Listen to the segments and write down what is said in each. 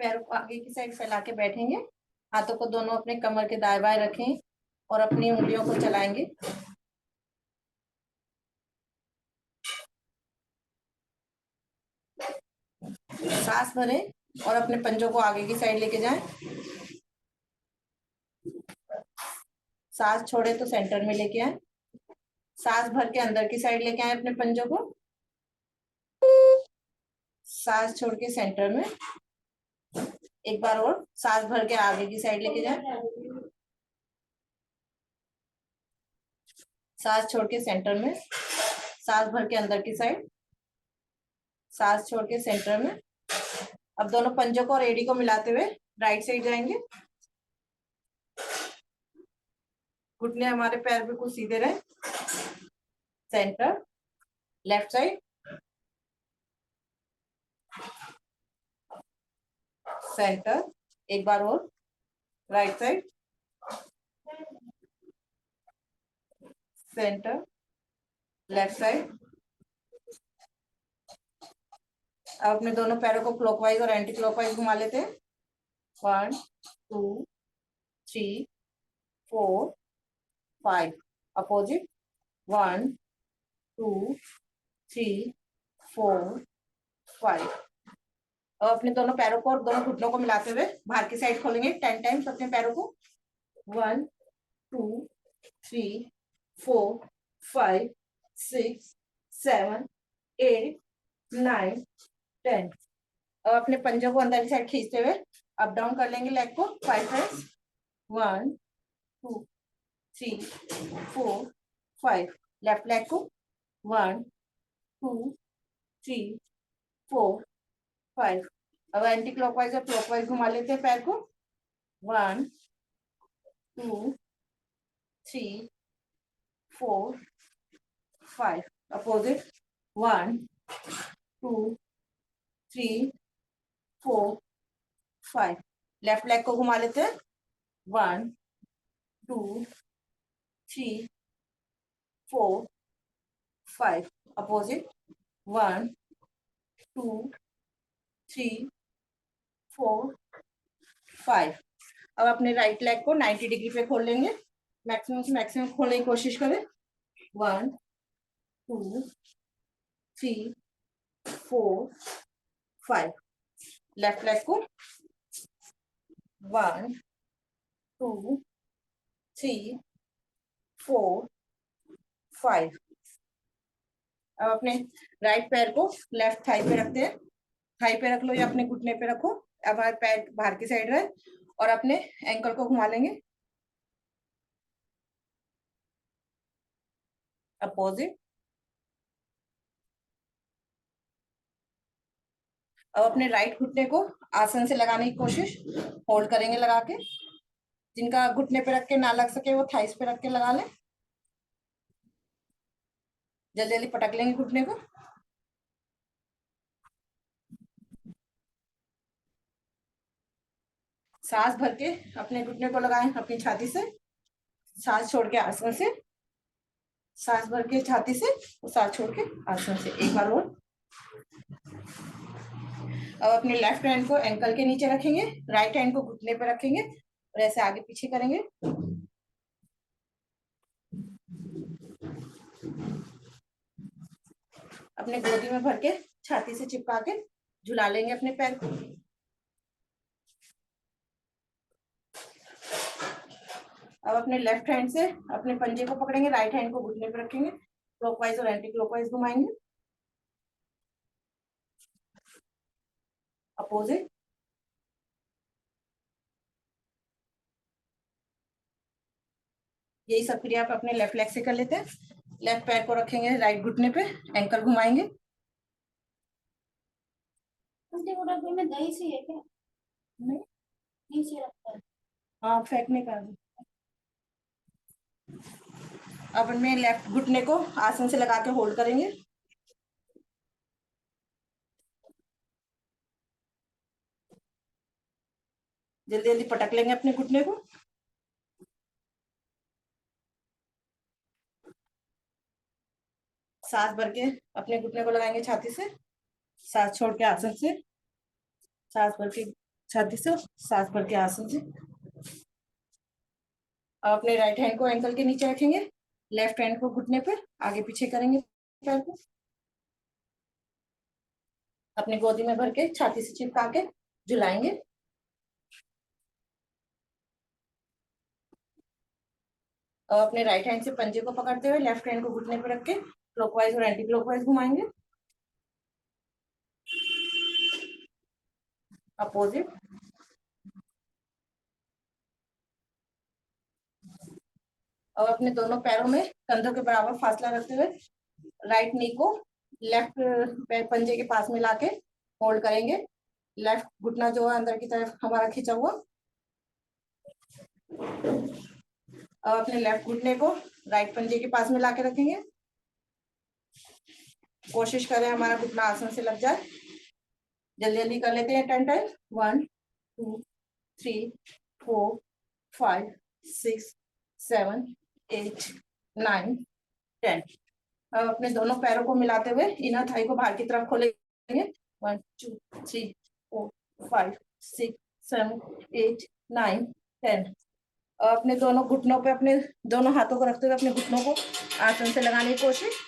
पैरों को आगे की साइड फैला के बैठेंगे। हाथों को दोनों अपने कमर के दाएं बाएं रखें और अपनी उंगलियों को चलाएंगे। सांस भरें और अपने पंजों को आगे की साइड लेके जाएं। सांस छोड़े तो सेंटर में लेके आए। सांस भर के अंदर की साइड लेके आए अपने पंजों को। सांस छोड़ के सेंटर में। एक बार और सांस भर के आगे की साइड लेके जाए। सांस छोड़ के सेंटर में। सांस भर के अंदर की साइड। सांस छोड़ के सेंटर में। अब दोनों पंजों को और एड़ी को मिलाते हुए राइट साइड जाएंगे। घुटने हमारे पैर बिल्कुल सीधे रहे। सेंटर, लेफ्ट साइड, सेंटर, एक बार और right side, centre, left side. अब अपने दोनों पैरों को क्लॉकवाइज और एंटी क्लॉकवाइज घुमा लेते हैं। 1 2 3 4 5। अपोजिट। 1 2 3 4 5। अब अपने दोनों पैरों को और दोनों घुटनों को मिलाते हुए बाहर की साइड खोलेंगे 10 टाइम्स अपने पैरों को। 1 2 3 4 5 6 7 8 9 10। अब अपने पंजों को अंदर की साइड खींचते हुए अप डाउन कर लेंगे लेग को 5 टाइम्स। 1 2 3 4 5। लेफ्ट लेग को 1 2 3 4 5। अब एंटी क्लॉकवाइज और क्लॉकवाइज घुमा लेते हैं पैर को। 1 2 3 4 5। अपोजिट। 1 2 3 4 5। लेफ्ट लेग को घुमा लेते हैं। 1 2 3 4 5। अपोजिट। 1 2 3 4 5। अब अपने राइट लेग को 90 डिग्री पे खोल लेंगे। मैक्सिमम से मैक्सिमम खोलने की कोशिश करें। 1 2 3 4 5। लेफ्ट लेग को 1 2 3 4 5। अब अपने राइट पैर को लेफ्ट थाई पे रखते हैं। थाई पे रख लो या अपने घुटने पे रखो। अब हमारे पैर बाहर की साइड रहे और अपने एंकल को घुमा लेंगे अपोजिट। अब अपने राइट घुटने को आसन से लगाने की कोशिश होल्ड करेंगे लगा के। जिनका घुटने पे रख के ना लग सके वो थाइस पे रख के लगा लें। जल्दी जल्दी पटक लेंगे घुटने को। सांस भर के अपने घुटने को लगाएं अपनी छाती से। सांस छोड़ के आसन से। सांस भर के छाती से और सांस छोड़ के आसन से। एक बार और। अब अपने लेफ्ट हैंड को एंकल के नीचे रखेंगे। राइट हैंड को घुटने पे रखेंगे और ऐसे आगे पीछे करेंगे। अपने गोदी में भर के छाती से चिपका के झुला लेंगे अपने पैर को। अब अपने लेफ्ट हैंड से अपने पंजे को पकड़ेंगे। राइट हैंड को घुटने पे रखेंगे। क्लॉकवाइज और एंटी क्लॉकवाइज घुमाएंगे अपोजिट। यही सब क्रिया आप अपने लेफ्ट लेग से कर लेते हैं। लेफ्ट पैर को रखेंगे राइट घुटने पे। एंकल घुमाएंगे। में दही सी है क्या? नहीं, नीचे रखता है। हाँ, फेंकने का। अब इनमें लेफ्ट घुटने को आसन से लगा के होल्ड करेंगे। जल्दी जल्दी पटक लेंगे अपने घुटने को। सांस भर के अपने घुटने को लगाएंगे छाती से। सांस छोड़ के आसन से। सांस भर के छाती से सांस भर के आसन से। अब अपने राइट हैंड को एंकल के नीचे रखेंगे, लेफ्ट हैंड को घुटने पे आगे पीछे करेंगे पैर को, अपने गोदी में भर के छाती से चिपका के झुलाएंगे। और अपने राइट हैंड से पंजे को पकड़ते हुए लेफ्ट हैंड को घुटने पे रख के क्लॉकवाइज और एंटी क्लॉकवाइज घुमाएंगे, अपोजिट। और अपने दोनों पैरों में कंधों के बराबर फासला रखते हुए राइट नी को लेफ्ट पैर पंजे के पास में लाके होल्ड करेंगे। लेफ्ट घुटना जो है अंदर की तरफ हमारा खींचा हुआ। अब अपने लेफ्ट घुटने को राइट पंजे के पास में लाके रखेंगे। कोशिश करें हमारा घुटना आसन से लग जाए। जल्दी जल्दी कर लेते हैं 10 टाइम। 1 2 3 4 5 6 7 8 9 10। अब अपने दोनों पैरों को मिलाते हुए इनर थाई को बाहर की तरफ खोलेंगे। 1 2 3 4 5 6 7 8 9 10। अपने दोनों घुटनों पे अपने दोनों हाथों को रखते हुए अपने घुटनों को आसन से लगाने की कोशिश।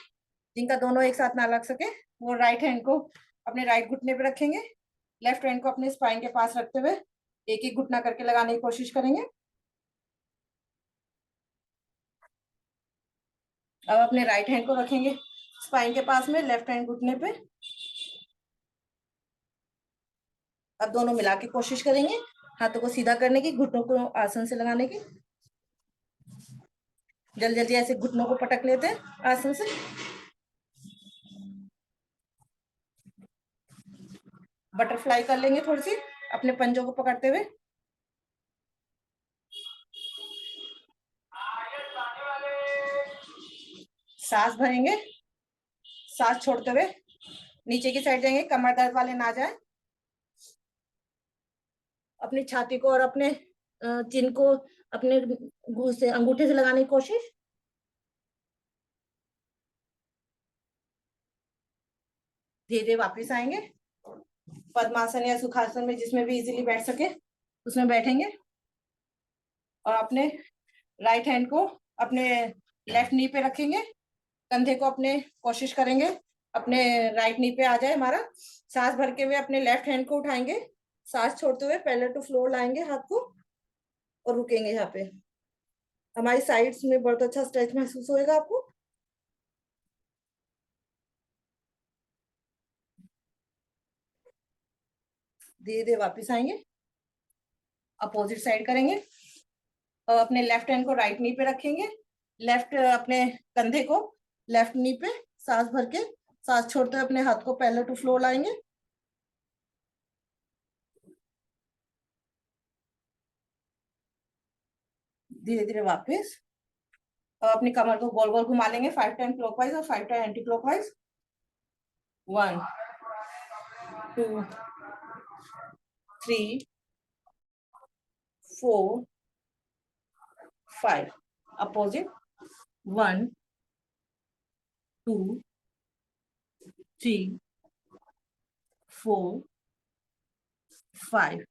जिनका दोनों एक साथ ना लग सके वो राइट हैंड को अपने राइट घुटने पे रखेंगे, लेफ्ट हैंड को अपने स्पाइन के पास रखते हुए एक एक घुटना करके लगाने की कोशिश करेंगे। अब अपने राइट हैंड को रखेंगे स्पाइन के पास में, लेफ्ट हैंड घुटने पे। अब दोनों मिला के कोशिश करेंगे हाथों को सीधा करने की, घुटनों को आसन से लगाने की। जल्दी जल्दी ऐसे घुटनों को पटक लेते हैं आसन से। बटरफ्लाई कर लेंगे थोड़ी सी अपने पंजों को पकड़ते हुए। सांस भरेंगे, सांस छोड़ते हुए नीचे की साइड जाएंगे, कमर दर्द वाले ना जाए। अपनी छाती को और अपने चिन को अपने से अंगूठे से लगाने की कोशिश। धीरे धीरे वापिस आएंगे पद्मासन या सुखासन में, जिसमें भी इजीली बैठ सके उसमें बैठेंगे। और अपने राइट हैंड को अपने लेफ्ट नी पे रखेंगे, कंधे को अपने कोशिश करेंगे अपने राइट नी पे आ जाए हमारा। सांस भर के हुए अपने लेफ्ट हैंड को उठाएंगे, सांस छोड़ते हुए पैरेलल टू फ्लोर लाएंगे हाथ को और रुकेंगे। यहाँ पे हमारी साइड्स में बहुत अच्छा स्ट्रेच महसूस होएगा आपको। धीरे धीरे वापस आएंगे, अपोजिट साइड करेंगे और अपने लेफ्ट हैंड को राइट नी पे रखेंगे, लेफ्ट अपने कंधे को लेफ्ट नी पे सांस भर के सांस छोड़ते हुए अपने हाथ को पैरेलल टू फ्लोर लाएंगे। धीरे धीरे वापस और अपनी कमर को गोल गोल घुमा लेंगे 5 टाइम क्लॉकवाइज और 5 टाइम एंटी क्लॉकवाइज। 1 2 3 4 5। अपोजिट। 1 2 3 4 5।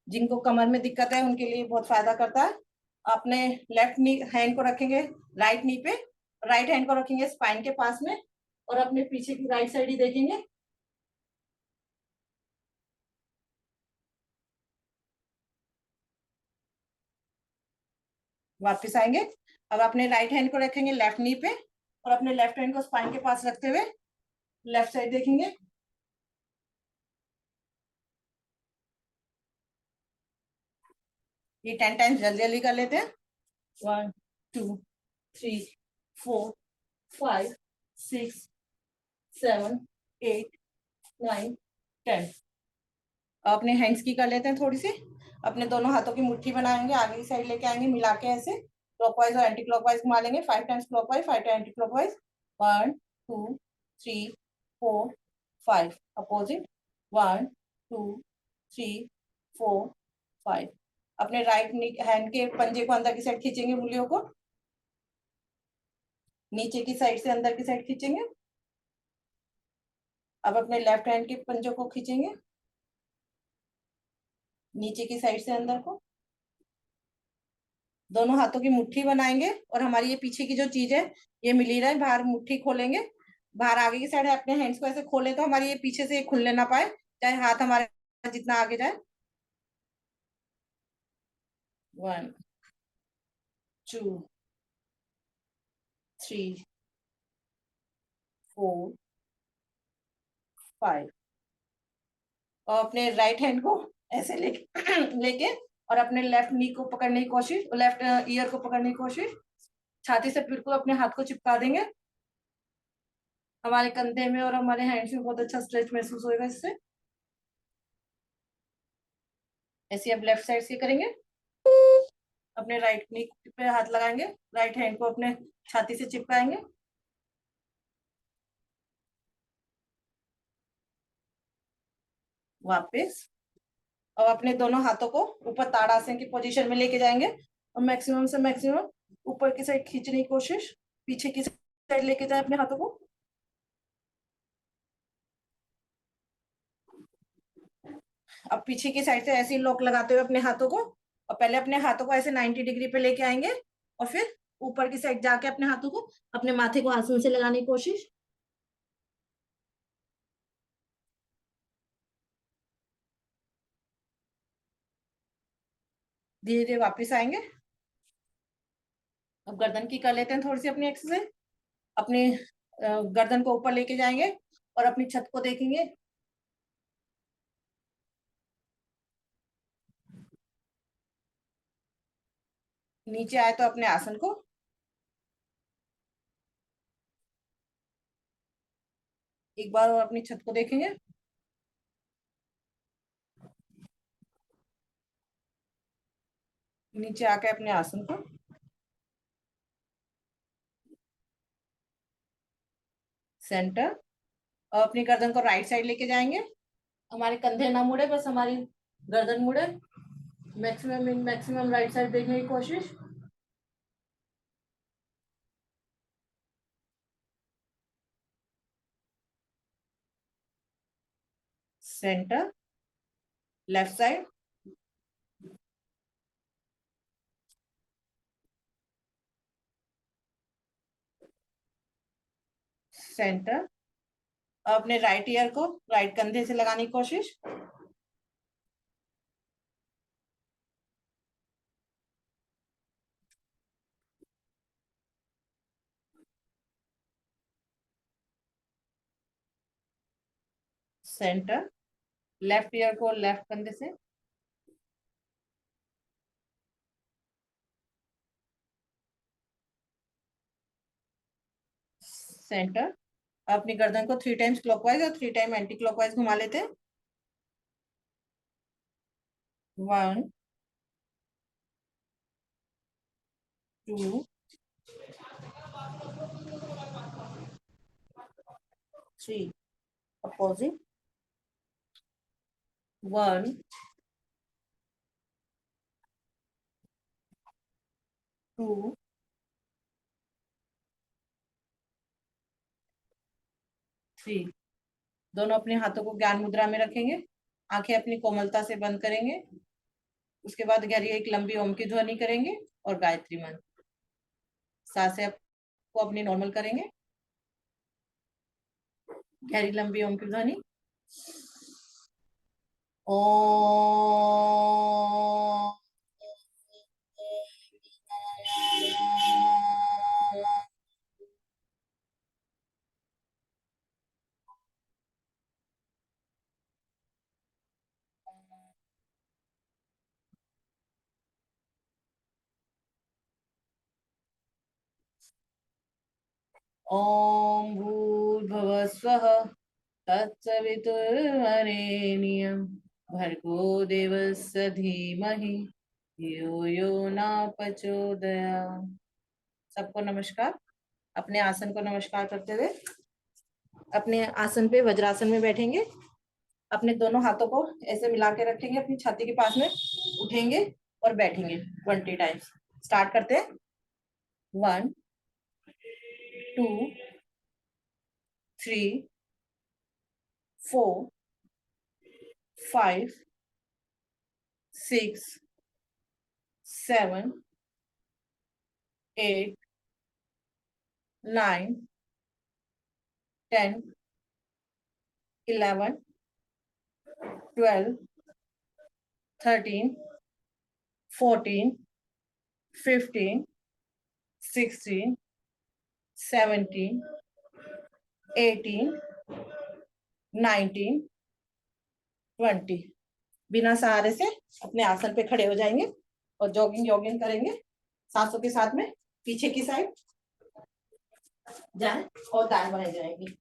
जिनको कमर में दिक्कत है उनके लिए बहुत फायदा करता है। अपने लेफ्ट नी हैंड को रखेंगे राइट नी पे, राइट हैंड को रखेंगे स्पाइन के पास में और अपने पीछे की राइट साइड ही देखेंगे। वापस आएंगे। अब अपने राइट हैंड को रखेंगे लेफ्ट नी पे और अपने लेफ्ट हैंड को स्पाइन के पास रखते हुए लेफ्ट साइड देखेंगे। ये 10 टाइम्स जल्दी जल्दी कर लेते हैं। 1 2 3 4 5 6 7 8 9 10। अपने हैंड्स की कर लेते हैं थोड़ी सी। अपने दोनों हाथों की मुट्ठी बनाएंगे, आगे की साइड लेके आएंगे, मिला के ऐसे क्लॉकवाइज और एंटी क्लॉकवाइज घुमा लेंगे। 5 times clockwise 5 time anti clockwise. 1 2 3 4 5। Opposite. 1 2 3 4 5। अपने राइट हैंड के पंजे को अंदर की साइड खींचेंगे, उंगलियों को नीचे की साइड से अंदर की साइड खींचेंगे। अब अपने लेफ्ट हैंड के पंजों को खींचेंगे, नीचे की साइड से अंदर को, दोनों हाथों की मुट्ठी बनाएंगे और हमारी ये पीछे की जो चीज है ये मिल ही रहा है, बाहर मुट्ठी खोलेंगे, बाहर आगे की साइड है, अपने हैंड्स को ऐसे खोले तो हमारी ये पीछे से खुलने ना पाए, चाहे हाथ हमारे जितना आगे जाए। 1 2 3 4 5। और अपने राइट हैंड को ऐसे लेके लेके और अपने लेफ्ट नी को पकड़ने की कोशिश, लेफ्ट ईयर को पकड़ने की कोशिश, छाती से बिल्कुल अपने हाथ को चिपका देंगे, हमारे कंधे में और हमारे हैंड्स में बहुत अच्छा स्ट्रेच महसूस होगा इससे। ऐसे अब लेफ्ट साइड से करेंगे, अपने राइट नी पे हाथ लगाएंगे, राइट हैंड को अपने छाती से चिपकाएंगे, वापस। अब अपने दोनों हाथों को ऊपर ताड़ासन की पोजीशन में लेके जाएंगे और मैक्सिमम से मैक्सिमम ऊपर की साइड खींचने की कोशिश, पीछे की साइड लेके जाए अपने हाथों को। अब पीछे की साइड से ऐसे ही लॉक लगाते हुए अपने हाथों को, और पहले अपने हाथों को ऐसे 90 डिग्री पे लेके आएंगे और फिर ऊपर की साइड जाके अपने हाथों को अपने माथे को आसन से लगाने की कोशिश। धीरे धीरे वापस आएंगे। अब गर्दन की कर लेते हैं थोड़ी सी अपनी एक्सरसाइज। अपने गर्दन को ऊपर लेके जाएंगे और अपनी छत को देखेंगे, नीचे आए तो अपने आसन को, एक बार और अपनी छत को देखेंगे, नीचे आके अपने आसन को, सेंटर। और अपनी गर्दन को राइट साइड लेके जाएंगे, हमारे कंधे ना मुड़े, बस हमारी गर्दन मुड़े, मैक्सिमम राइट साइड देखने की कोशिश। Centre, left side, centre. अपने राइट ईयर को राइट कंधे से लगाने की कोशिश, सेंटर। लेफ्ट ईयर को लेफ्ट कंधे से, सेंटर। अपनी गर्दन को 3 टाइम्स क्लॉकवाइज और 3 टाइम एंटी क्लॉकवाइज घुमा लेते हैं। 1 2 3, अपोजिट। 1 2 3। दोनों अपने हाथों को ज्ञान मुद्रा में रखेंगे, आंखें अपनी कोमलता से बंद करेंगे, उसके बाद गहरी एक लंबी ओम की ध्वनि करेंगे और गायत्री मंत्र। सांसें को अपनी नॉर्मल करेंगे, गहरी लंबी ओम की ध्वनि, ओम। ओम भूर्भुवः स्वः तत्सवितुर्वरेण्यं भर्गो देवस्य धीमहि धियो यो न प्रचोदयात्। सबको नमस्कार। अपने आसन को नमस्कार करते हुए अपने आसन पे वज्रासन में बैठेंगे, अपने दोनों हाथों को ऐसे मिला के रखेंगे अपनी छाती के पास में, उठेंगे और बैठेंगे 20 टाइम्स। स्टार्ट करते हैं। 1 2 3 4 5 6 7 8 9 10 11 12 13 14 15 16 17 18 19 20। बिना सहारे से अपने आसन पे खड़े हो जाएंगे और जॉगिंग जॉगिंग करेंगे सांसों के साथ में। पीछे की साइड जाए और दाएं बाएं जाएंगे।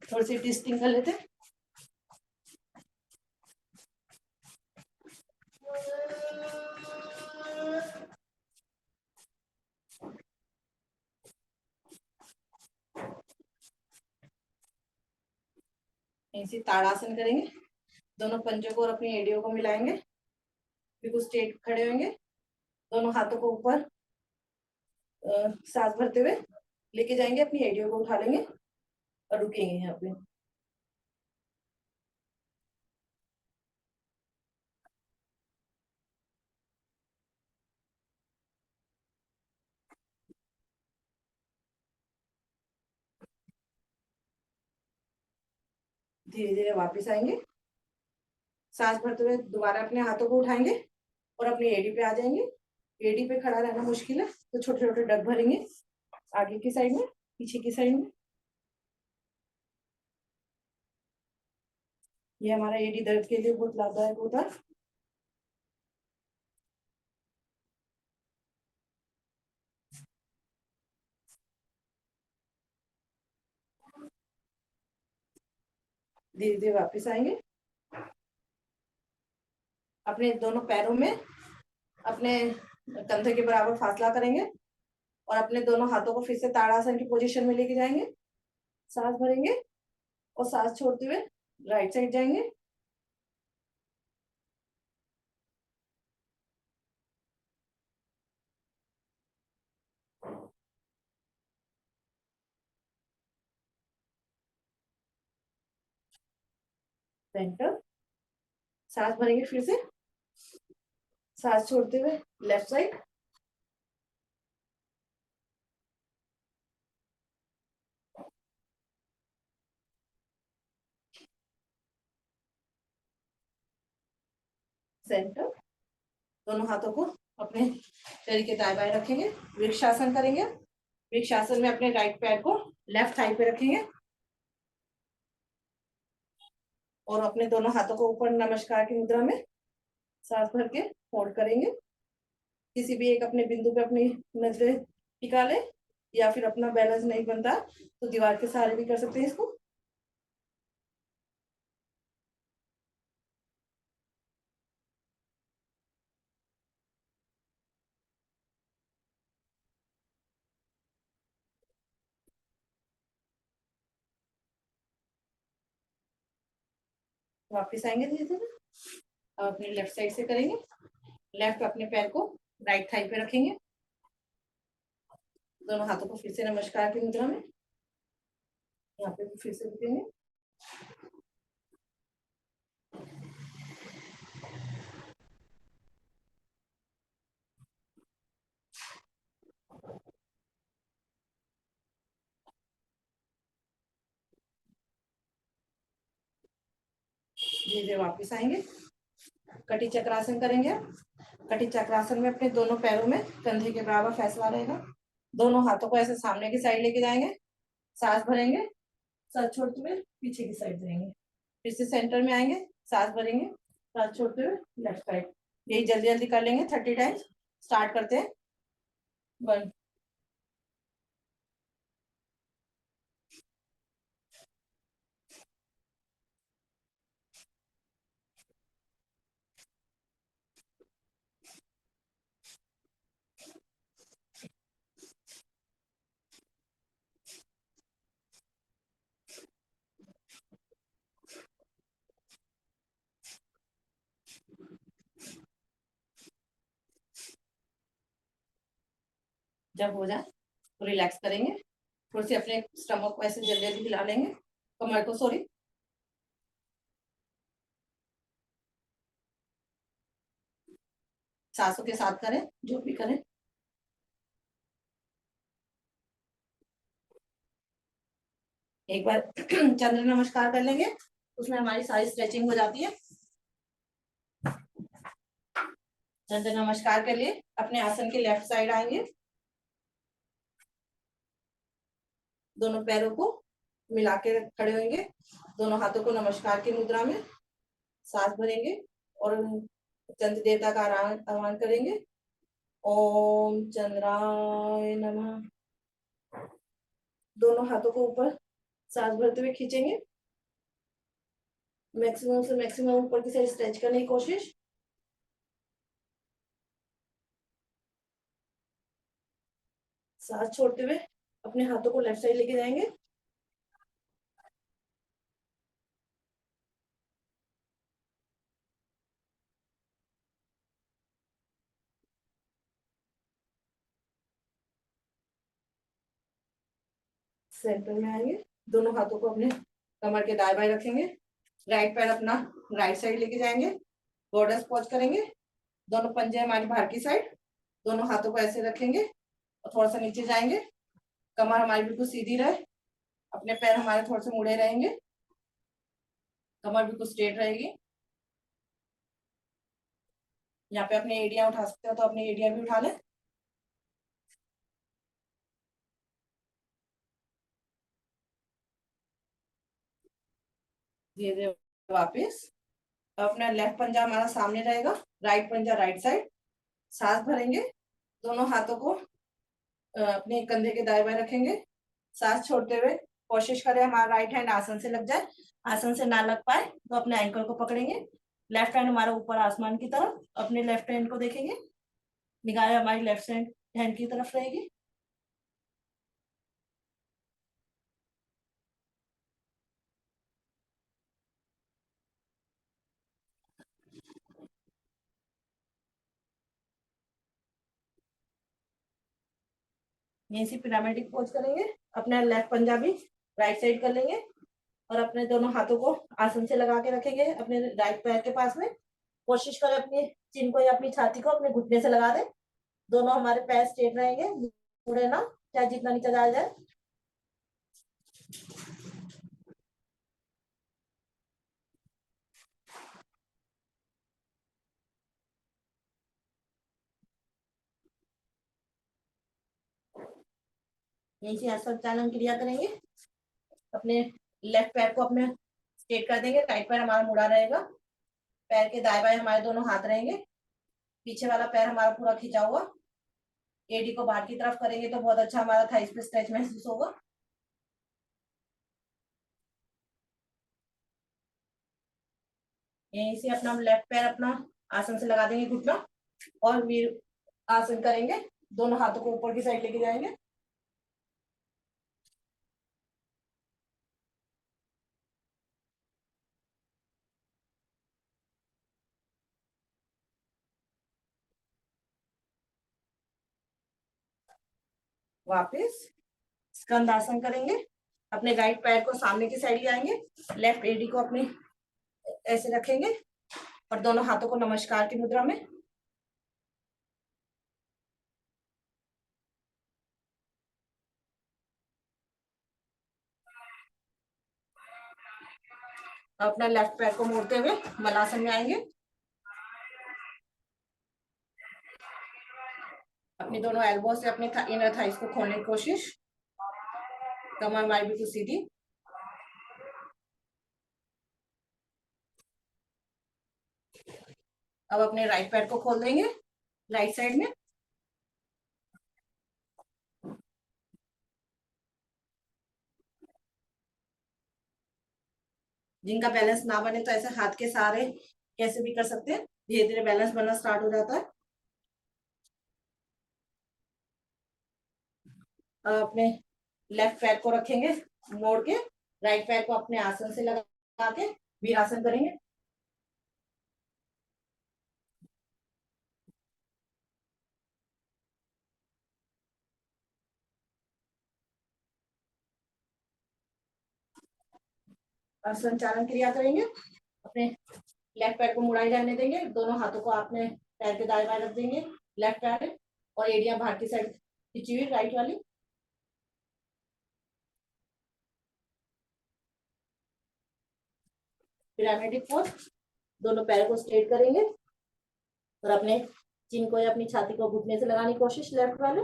थोड़ी सी ट्विस्टिंग कर लेते हैं। ऐसे ताड़ासन करेंगे। दोनों पंजों को और अपनी एड़ियों को मिलाएंगे। बिल्कुल स्ट्रेट खड़े होंगे। दोनों हाथों को ऊपर सांस भरते हुए लेके जाएंगे। अपनी एड़ियों को उठा लेंगे और रुकेंगे यहाँ पे। धीरे धीरे वापस आएंगे। सांस भरते हुए दोबारा अपने हाथों को उठाएंगे और अपनी एड़ी पे आ जाएंगे। एड़ी पे खड़ा रहना मुश्किल है तो छोटे छोटे डग भरेंगे आगे की साइड में, पीछे की साइड में। ये हमारा एडी दर्द के लिए बहुत लाभदायक होता है। धीरे धीरे वापस आएंगे। अपने दोनों पैरों में अपने कंधे के बराबर फासला करेंगे और अपने दोनों हाथों को फिर से ताड़ासन की पोजीशन में लेके जाएंगे। सांस भरेंगे और सांस छोड़ते हुए राइट साइड जाएंगे। सेंटर। सांस भरेंगे फिर से। सांस छोड़ते हुए लेफ्ट साइड। सेंटर। दोनों हाथों को अपने शरीर के दाएं बाएं रखेंगे। वृक्षासन करेंगे। वृक्षासन में अपने राइट पैर को लेफ्ट थाई पे रखेंगे और अपने दोनों हाथों को ऊपर नमस्कार की मुद्रा में सांस भर के होल्ड करेंगे। किसी भी एक अपने बिंदु पे अपनी नजरें टिका ले या फिर अपना बैलेंस नहीं बनता तो दीवार के सहारे भी कर सकते हैं इसको। वापस आएंगे धीरे धीरे। अब अपने लेफ्ट साइड से करेंगे। लेफ्ट अपने पैर को राइट थाई पे रखेंगे। दोनों हाथों को फिर से नमस्कार की मुद्रा में यहाँ पे फिर से रुकेंगे। धीरे धीरे वापस आएंगे। कटी चक्रासन करेंगे। कटी चक्रासन में अपने दोनों पैरों में कंधे के बराबर फैसला रहेगा। दोनों हाथों को ऐसे सामने की साइड लेके जाएंगे। सांस भरेंगे। सांस छोड़ते हुए पीछे की साइड जाएंगे। फिर से सेंटर में आएंगे। सांस भरेंगे। सांस छोड़ते हुए लेफ्ट साइड। यही जल्दी जल्दी कर लेंगे 30 टाइम्स। स्टार्ट करते हैं। 1 जब हो जाए तो रिलैक्स करेंगे, थोड़ी सी अपने स्टमक को ऐसे जल्दी जल्दी हिला लेंगे, कमर को, सॉरी, सांसों के साथ करें, जो भी करें। एक बार चंद्र नमस्कार कर लेंगे, उसमें हमारी सारी स्ट्रेचिंग हो जाती है। चंद्र नमस्कार के लिए अपने आसन के लेफ्ट साइड आएंगे, दोनों पैरों को मिला के खड़े होंगे, दोनों हाथों को नमस्कार की मुद्रा में, सांस भरेंगे और चंद्र देवता का आह्वान करेंगे। ओम चंद्राय नमः। दोनों हाथों को ऊपर सांस भरते हुए खींचेंगे, मैक्सिमम से मैक्सिमम ऊपर की साइड स्ट्रेच करने की कोशिश। सांस छोड़ते हुए अपने हाथों को लेफ्ट साइड लेके जाएंगे, सेंटर में आएंगे, दोनों हाथों को अपने कमर के दाएं बाएं रखेंगे, राइट पैर अपना राइट साइड लेके जाएंगे, गॉडेस पोज करेंगे, दोनों पंजे हमारी बाहर की साइड, दोनों हाथों को ऐसे रखेंगे और थोड़ा सा नीचे जाएंगे, कमर हमारी बिल्कुल सीधी रहे, अपने पैर हमारे थोड़े से मुड़े रहेंगे, कमर बिल्कुल स्ट्रेट रहेगी। यहाँ पे अपनी एड़ियां उठा सकते हो तो अपनी एड़ियां भी उठा लें। धीरे धीरे वापिस, अपना लेफ्ट पंजा हमारा सामने रहेगा, राइट पंजा राइट साइड, सांस भरेंगे, दोनों हाथों को अपने कंधे के दाएं बाएं रखेंगे, सांस छोड़ते हुए कोशिश करें हमारा राइट हैंड आसन से लग जाए, आसन से ना लग पाए तो अपने एंकल को पकड़ेंगे, लेफ्ट हैंड हमारा ऊपर आसमान की तरफ, अपने लेफ्ट हैंड को देखेंगे, निगाहें हमारी लेफ्ट हैंड की तरफ रहेगी। यहीं से पिरामिडिक पोज करेंगे, अपना लेफ्ट पंजा भी राइट साइड कर लेंगे और अपने दोनों हाथों को आसन से लगा के रखेंगे अपने राइट पैर के पास में, कोशिश करें अपनी चिन को या अपनी छाती को अपने घुटने से लगा दें, दोनों हमारे पैर स्ट्रेट रहेंगे, मुड़े ना, चाहे जितना नीचे डाल जाए। यहीं से हस्तांचलन क्रिया करेंगे, अपने लेफ्ट पैर को अपने स्ट्रेट कर देंगे, राइट पैर हमारा मुड़ा रहेगा, पैर के दाएं बाएं हमारे दोनों हाथ रहेंगे, पीछे वाला पैर हमारा पूरा खिंचा हुआ, एडी को बाहर की तरफ करेंगे तो बहुत अच्छा हमारा थाइस पे स्ट्रेच महसूस होगा। यहीं से अपना लेफ्ट पैर अपना आसन से लगा देंगे घुटना और वीर आसन करेंगे, दोनों हाथों को ऊपर की साइड लेके जाएंगे, वापस स्कंद आसन करेंगे, अपने राइट पैर को सामने की साइड ले आएंगे, लेफ्ट एडी को अपने ऐसे रखेंगे और दोनों हाथों को नमस्कार की मुद्रा में, अपना लेफ्ट पैर को मोड़ते हुए मलासन में आएंगे, अपनी दोनों एल्बो से अपने इनर थाइस को खोलने की कोशिश, कमर हमारी बिल्कुल सीधी, अब अपने राइट पैर को खोल देंगे राइट साइड में, जिनका बैलेंस ना बने तो ऐसे हाथ के सहारे कैसे भी कर सकते हैं, धीरे धीरे बैलेंस बनना स्टार्ट हो जाता है। अब अपने लेफ्ट पैर को रखेंगे मोड़ के, राइट पैर को अपने आसन से लगा के वीरासन करेंगे, और संचालन क्रिया करेंगे। अपने लेफ्ट पैर को मुड़ाई रहने देंगे, दोनों हाथों को आपने पैर के दाएं बाएं रख देंगे, लेफ्ट पैर, और एड़ियां बाहर की साइड खींची हुई राइट वाली। पिरामिडिक पोज, दोनों पैर को स्ट्रेट करेंगे और अपने चिन को या अपनी छाती को घुटने से लगाने की कोशिश, लेफ्ट वाले।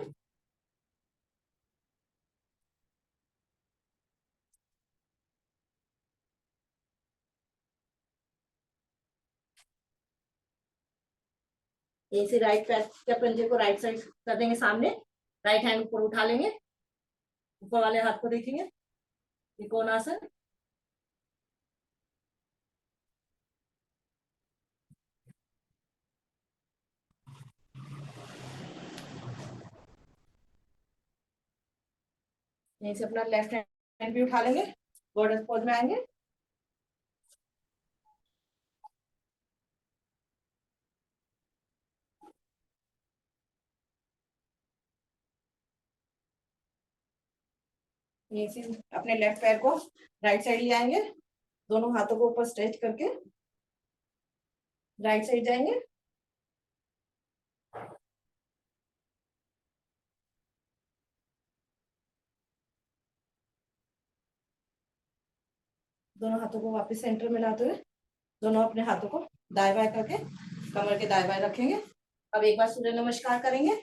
ऐसे राइट पैर के पंजे को राइट साइड कर देंगे सामने, राइट हैंड ऊपर उठा लेंगे, ऊपर वाले हाथ को देखेंगे, त्रिकोणासन। यहीं से अपना लेफ्ट हैंड भी उठा लेंगे, गॉडेस पोज में आएंगे। यहीं से अपने लेफ्ट पैर को राइट साइड ले आएंगे, दोनों हाथों को ऊपर स्ट्रेच करके राइट साइड जाएंगे। दोनों हाथों को वापस सेंटर में लाते हुए दोनों अपने हाथों को दाएं बाएं करके कमर के दाएं बाएं रखेंगे। अब एक बार सूर्य नमस्कार करेंगे।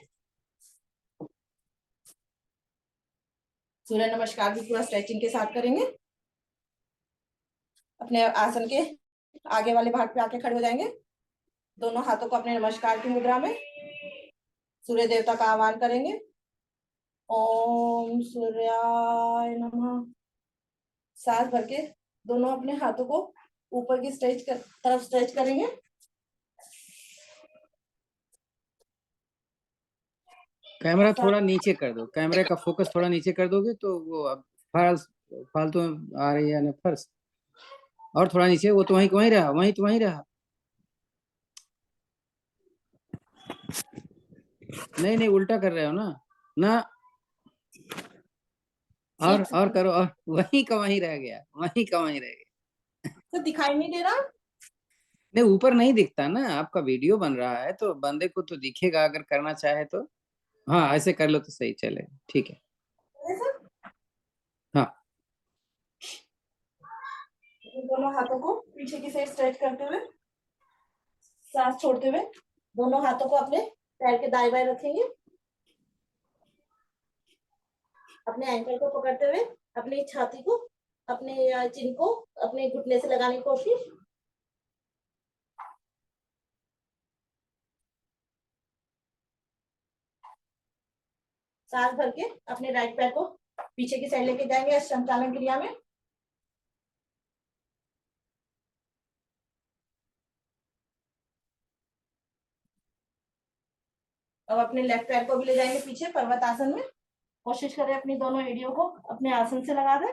सूर्य नमस्कार भी पूरा स्ट्रेचिंग के साथ करेंगे। अपने आसन के आगे वाले भाग पे आके खड़े हो जाएंगे, दोनों हाथों को अपने नमस्कार की मुद्रा में सूर्य देवता का आह्वान करेंगे। ओम सूर्याय नमः। सांस भर के दोनों अपने हाथों को ऊपर की तरफ स्ट्रेच करेंगे। कैमरा थोड़ा नीचे कर दो, कैमरे का फोकस थोड़ा नीचे कर दोगे तो वो अब फालतू आ रही है ना फर्स्ट, और थोड़ा नीचे, वो तो वहीं वहीं रहा, वहीं तो वहीं रहा। नहीं नहीं, उल्टा कर रहे हो ना ना, और करो, और वहीं का वहीं रह गया, वहीं का वहीं रह गया। तो दिखाई नहीं दे रहा? नहीं, ऊपर नहीं दिखता ना, आपका वीडियो बन रहा है तो बंदे को तो दिखेगा अगर करना चाहे तो। हाँ, ऐसे कर लो तो सही चलेगा, ठीक है। हाँ, दोनों हाथों को पीछे की साइड स्ट्रेच करते हुए सांस छोड़ते हुए दोनों हाथों को अपने पैर के दाएं बाएं रखेंगे। अपने एंकल को पकड़ते हुए अपनी छाती को, अपने चिन को अपने घुटने से लगाने की कोशिश। सांस भर के अपने राइट पैर को पीछे की साइड लेके जाएंगे संचालन क्रिया में। अब अपने लेफ्ट पैर को भी ले जाएंगे पीछे पर्वत आसन में। कोशिश करें अपनी दोनों एड़ियों को अपने आसन से लगा दें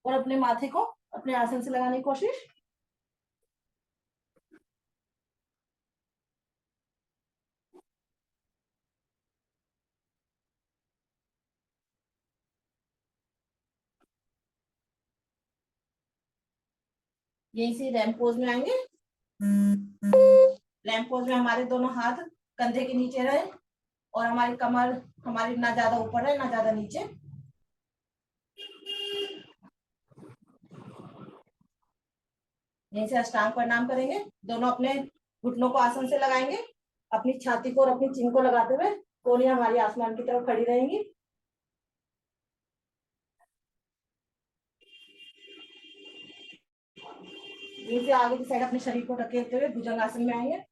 और अपने माथे को अपने आसन से लगाने की कोशिश। यहीं से रैंप पोज में आएंगे। रैंप पोज में हमारे दोनों हाथ कंधे के नीचे रहे और हमारी कमर हमारी ना ज्यादा ऊपर रहे ना ज्यादा नीचे। यहीं से अष्टांग प्रणाम करेंगे, दोनों अपने घुटनों को आसन से लगाएंगे, अपनी छाती को और अपनी चिन को लगाते हुए कोहनियां हमारी आसमान की तरफ खड़ी रहेंगी। यहीं से आगे की साइड अपने शरीर को ढकेलते हुए भुजंग आसन में आएंगे।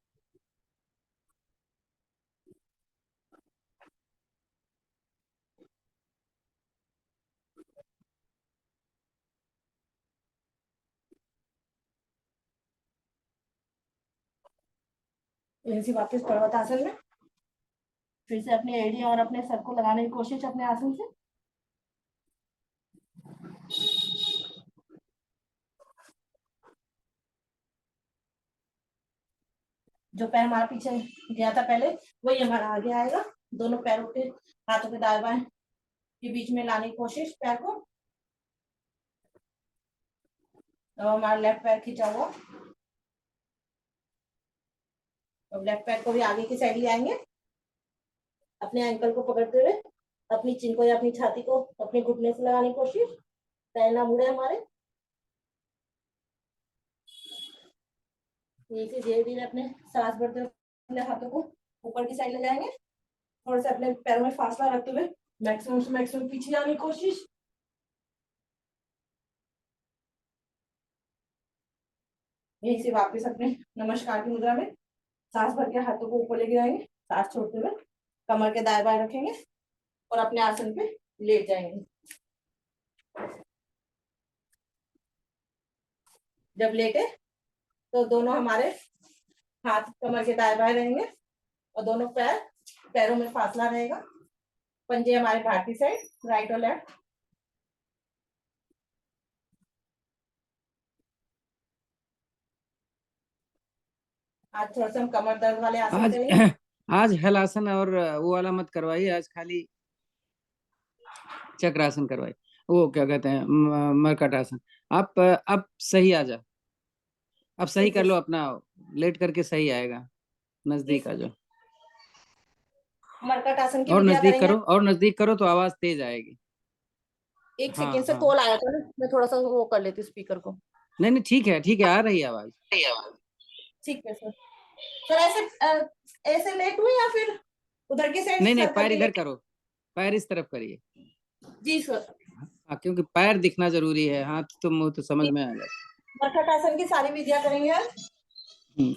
यहीं से वापस पर्वत आसन में फिर से अपनी एड़ी और अपने सर को लगाने की कोशिश अपने आसन से। जो पैर हमारा पीछे गया था पहले वही हमारा आगे आएगा। दोनों पैरों के हाथों के दाएं बाएं के बीच में लाने की कोशिश पैर को। अब हमारा लेफ्ट पैर खींचा हुआ, अब लेफ्ट पैर को भी आगे की साइड ले आएंगे, अपने एंकल को पकड़ते हुए अपनी चिन को या अपनी छाती को अपने घुटने से लगाने की कोशिश, पैर ना मुड़े हमारे। इसे धीरे धीरे अपने सांस भरते हुए अपने हाथों को ऊपर की साइड ले जाएंगे, थोड़ा सा अपने पैरों में फासला रखते हुए मैक्सिमम से मैक्सिमम पीछे जाने की कोशिश। यहीं से वापस अपने नमस्कार की मुद्रा में सांस भर के हाथों को ऊपर लेके जाएंगे, सांस छोड़ते हुए कमर के दाएं बाएं रखेंगे और अपने आसन पे लेट जाएंगे। जब लेटे तो दोनों हमारे हाथ कमर के दाएं बाएं रहेंगे और दोनों पैरों में फासला रहेगा, पंजे हमारे बाहर की साइड राइट और लेफ्ट। आज थोड़ा सा हम कमर दर्द वाले आसन आज करेंगे। आज हलासन और वो वाला मत करवाइए, आज खाली चक्रासन करवाइए, वो क्या कहते हैं मरकटासन। आप अब सही आ जा, अब सही कर लो अपना, लेट करके सही आएगा, नजदीक आ जाओ मरकट आसन की और विद्या नजदीक करेंगे। करो, और नजदीक करो तो आवाज तेज आएगी। एक हाँ सेकेंड से हाँ, कॉल आया था ना, मैं थोड़ा सा वो कर लेती हूँ स्पीकर को। नहीं नहीं ठीक है ठीक है, आ रही है आवाज। ठीक है सर। सर ऐसे लेट हुए या फिर उधर की साइड नहीं नहीं, सर पैर करके इधर लेट? करो, पैर इस तरफ करिए। जी सर। हाँ, क्योंकि पैर दिखना जरूरी है, हाथ तो मुंह तो समझ में आ जाए। मरकट आसन की सारी विद्या करेंगे आज। हम्म,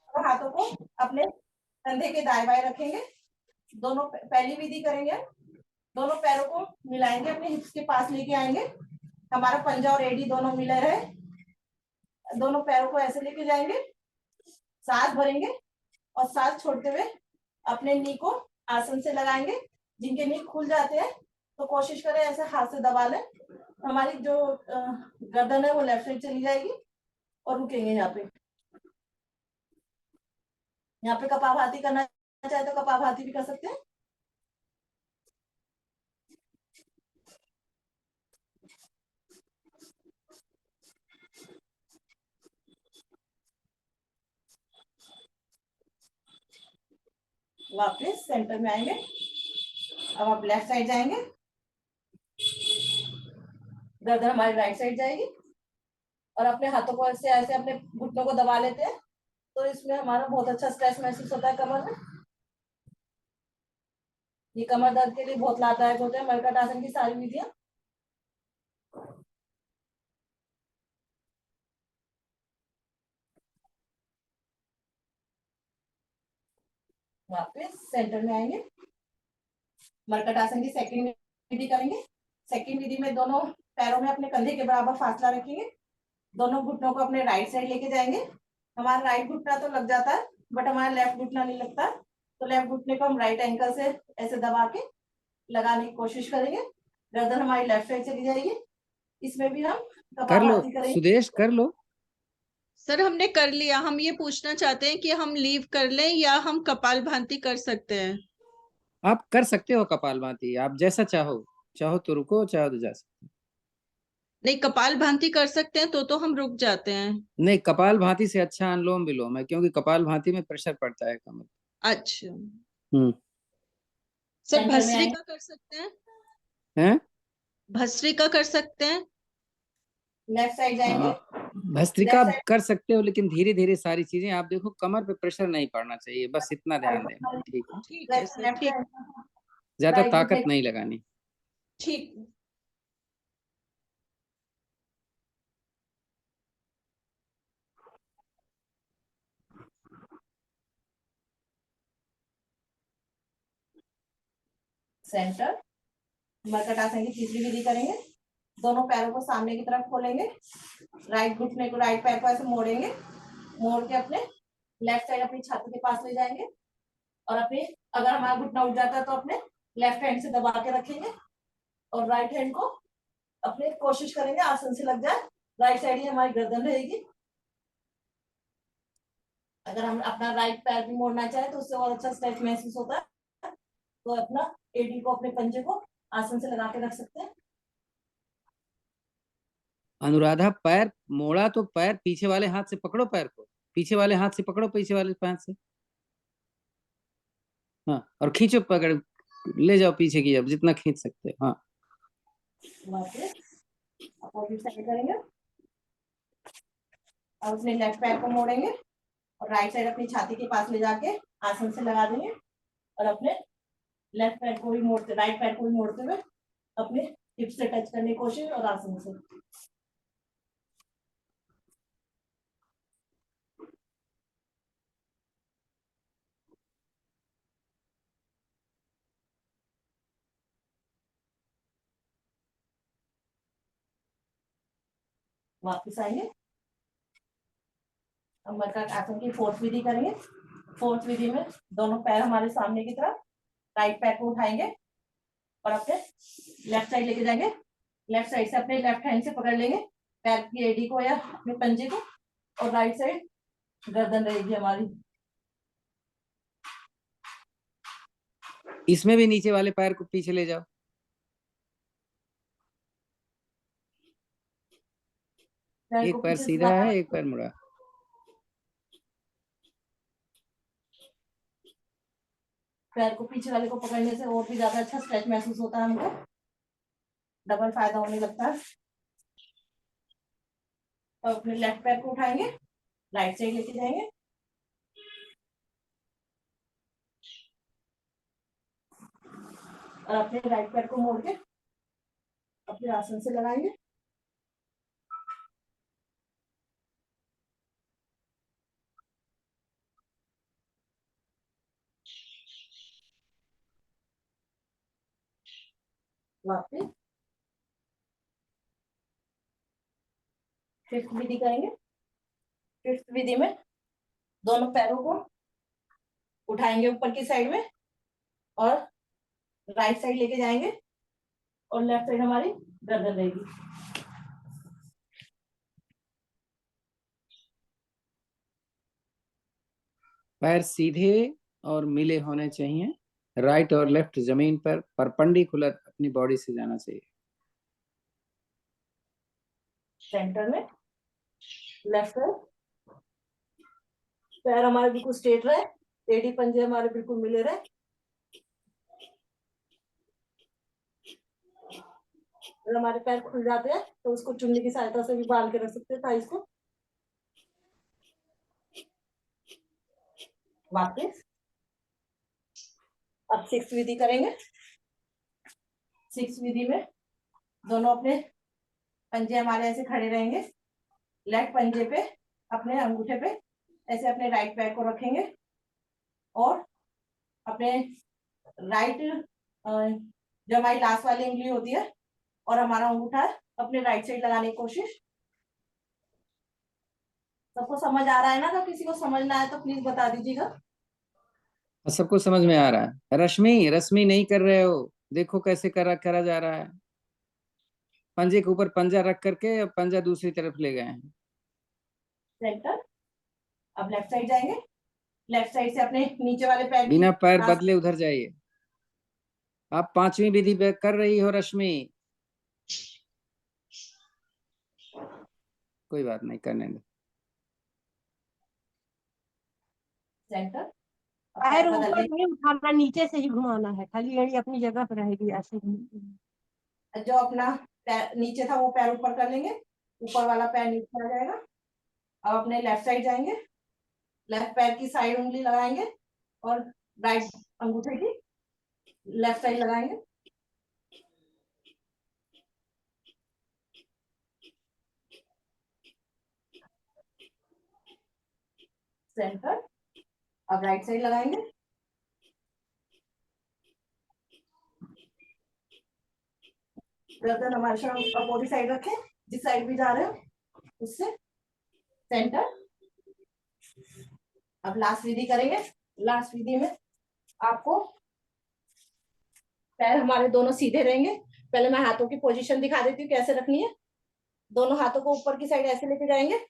और हाथों को अपने कंधे के दाएं बाएं रखेंगे, दोनों पहली विधि करेंगे, दोनों पैरों को मिलाएंगे, अपने हिप्स के पास लेके आएंगे, हमारा पंजा और एडी दोनों मिले रहे, दोनों पैरों को ऐसे लेके जाएंगे, सांस भरेंगे और सांस छोड़ते हुए अपने नी को आसन से लगाएंगे। जिनके नी खुल जाते हैं तो कोशिश करें ऐसे हाथ से दबा लें, हमारी जो गर्दन है वो लेफ्ट साइड चली जाएगी और रुकेंगे यहाँ पे। यहाँ पे कपालभाति करना चाहे तो कपालभाति भी कर सकते हैं। वापस सेंटर में आएंगे, अब आप लेफ्ट साइड जाएंगे, गर्दन हमारी राइट साइड जाएगी और अपने हाथों को ऐसे ऐसे अपने घुटनों को दबा लेते हैं, तो इसमें हमारा बहुत अच्छा स्ट्रेस महसूस होता है कमर में। ये कमर दर्द के लिए बहुत लाभदायक होते हैं मरकट आसन की सारी विधियां। वापस सेंटर में आएंगे, मरकट आसन की सेकंड विधि करेंगे। सेकंड विधि में दोनों पैरों में अपने कंधे के बराबर फासला रखेंगे, दोनों घुटनों को अपने राइट साइड लेके जाएंगे। हमारा राइट घुटना तो लग जाता है बट हमारा लेफ्ट घुटना नहीं लगता, तो लेफ्ट घुटने को हम राइट एंकल से ऐसे दबा के लगाने की कोशिश करेंगे, गर्दन हमारी लेफ्ट साइड चली जाएगी। इसमें भी हम कर लो कपालभाति करेंगे। सुदेश, कर लो। सर हमने कर लिया, हम ये पूछना चाहते हैं कि हम लीव कर लें या हम कपालभाति कर सकते हैं? आप कर सकते हो कपालभाति, आप जैसा चाहो, चाहो तो रुको, चाहो तो जा सकते नहीं, कपालभाति कर सकते हैं तो हम रुक जाते हैं। हो। नहीं, कपालभाति से अच्छा अनुलोम विलोम है, क्योंकि कपालभाति में प्रेशर पड़ता है कमर। अच्छा सर, सेंटर में भस्त्रिका कर सकते हैं? हैं? भस्त्रिका कर सकते हैं? लेफ्ट साइड जाएंगे, भस्त्रिका लेफ्ट आप कर सकते हो, लेकिन धीरे धीरे सारी चीजें आप देखो, कमर पे प्रेशर नहीं पड़ना चाहिए, बस इतना ध्यान देना, ठीक है? ठीक है सर, ठीक ज्यादा right ताकत घुटने- नहीं लगानी। ठीक। सेंटर। मरकट आसन की तीसरी विधि करेंगे, दोनों पैरों को सामने की तरफ खोलेंगे, राइट घुटने को राइट पैर को ऐसे मोड़ेंगे, मोड़ के अपने लेफ्ट साइड अपनी छाती के पास ले जाएंगे और अपने अगर हमारा घुटना उठ जाता है तो अपने लेफ्ट हैंड से दबा के रखेंगे और राइट हैंड को अपने कोशिश करेंगे आसन से लग जाए, राइट साइड ही हमारी गर्दन रहेगी। अगर हम अपना राइट पैर भी मोड़ना चाहे तो उससे और अच्छा स्ट्रेच महसूस होता है, तो अपना एडी को अपने पंजे को आसन से लगा के रख सकते हैं। अनुराधा पैर मोड़ा तो पैर पीछे वाले हाथ से पकड़ो, पैर को पीछे वाले हाथ से पकड़ो, पीछे वाले पैर से, हाँ, और खींचो, पकड़ ले जाओ पीछे की, अब जितना खींच सकते हो, हाँ। वापस अपोजिट साइड करेंगे। अब अपने लेफ्ट पैर को मोड़ेंगे और राइट साइड अपनी छाती के पास ले जाके आसन से लगा देंगे और अपने लेफ्ट पैर को भी मोड़ते, राइट पैर को भी मोड़ते हुए अपने हिप से टच करने की कोशिश और आसन से। वापस आएंगे। अब मरकट आसन की फोर्थ विधि करेंगे। फोर्थ विधि में दोनों पैर हमारे सामने की तरफ, राइट पैर को उठाएंगे और अपने लेफ्ट साइड लेके जाएंगे। लेफ्ट साइड से अपने लेफ्ट हैंड से पकड़ लेंगे पैर की एडी को या अपने पंजे को, और राइट साइड गर्दन रहेगी हमारी। इसमें भी नीचे वाले पैर को पीछे ले जाओ। पैर एक को पैर पीछे सीधा सुधारना। है, एक पैर मुड़ा। पैर को पीछे वाले को पकड़ने से और भी ज्यादा अच्छा स्ट्रेच महसूस होता है हमको, डबल फायदा होने लगता है। तो अपने लेफ्ट पैर को उठाएंगे, राइट साइड लेके जाएंगे और अपने राइट पैर को मोड़ के अपने आसन से लगाएंगे। वापिस फिफ्थ विधि करेंगे। फिफ्थ विधि में दोनों पैरों को उठाएंगे ऊपर की साइड में और राइट साइड लेके जाएंगे और लेफ्ट साइड हमारी गर्दन रहेगी। पैर सीधे और मिले होने चाहिए, राइट और लेफ्ट जमीन पर परपेंडिकुलर अपनी बॉडी से जाना चाहिए। सेंटर में लेफ्ट पैर हमारे बिल्कुल स्ट्रेट रहे, एडी पंजे हमारे बिल्कुल मिले रहे। अगर हमारे पैर खुल जाते हैं तो उसको चुन्नी की सहायता से भी बांध के रख सकते हैं थाइस को। वापस अब सिक्स विधि करेंगे। सिक्स विधि में दोनों अपने पंजे हमारे ऐसे खड़े रहेंगे, लेफ्ट पंजे पे अपने अंगूठे पे ऐसे अपने राइट पैर को रखेंगे और अपने राइट जो हमारी लास्ट वाली उंगली होती है और हमारा अंगूठा अपने राइट साइड लगाने की कोशिश। सबको समझ आ रहा है ना? अगर किसी को समझना है तो प्लीज बता दीजिएगा। सबको समझ में आ रहा है? रश्मि, रश्मि नहीं कर रहे हो, देखो कैसे करा जा रहा है। पंजे के ऊपर पंजा रख करके पंजा दूसरी तरफ ले गए हैं। सेंटर। अब लेफ्ट साइड जाएंगे, लेफ्ट साइड से अपने नीचे वाले पैर की बिना पैर बदले उधर जाइए। आप पांचवी विधि पे कर रही हो रश्मि, कोई बात नहीं, करने दो। सेंटर। पैर ऊपर नहीं उठाना, नीचे से ही घुमाना है, खाली एड़ी अपनी जगह पर रहेगी ऐसे ही। जो अपना पैर नीचे था वो पैर ऊपर कर लेंगे, ऊपर वाला पैर नीचे आ जाएगा। अब अपने लेफ्ट साइड जाएंगे, लेफ्ट पैर की साइड उंगली लगाएंगे और राइट अंगूठे की लेफ्ट साइड लगाएंगे। सेंटर। अब राइट साइड लगाएंगे, गर्दन हमारे साथ अपोजिट साइड रखें, जिस साइड भी जा रहे हो उससे। सेंटर। अब लास्ट विधि करेंगे। लास्ट विधि में आपको पैर हमारे दोनों सीधे रहेंगे। पहले मैं हाथों की पोजीशन दिखा देती हूँ कैसे रखनी है। दोनों हाथों को ऊपर की साइड ऐसे लेके जाएंगे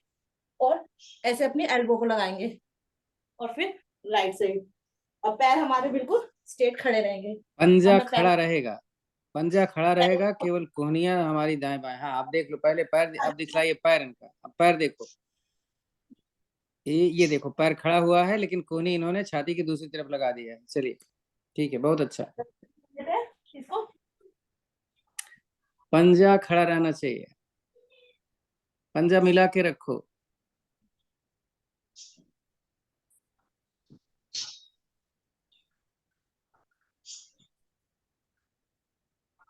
और ऐसे अपनी एल्बो को लगाएंगे और फिर राइट साइड। और पैर हमारे बिल्कुल स्ट्रेट खड़े रहेंगे। पंजा और मैं खड़ा रहेगा, पंजा खड़ा रहेगा, केवल कोहनियां हमारी दाएं बाएं। हाँ आप देख लो पहले पैर, अब दिखलाइए पैर इनका, अब पैर देखो। ये देखो पैर खड़ा हुआ है, लेकिन कोहनी इन्होंने छाती की दूसरी तरफ लगा दिया है। चलिए ठीक है, बहुत अच्छा। इसको पंजा खड़ा रहना चाहिए, पंजा मिला के रखो।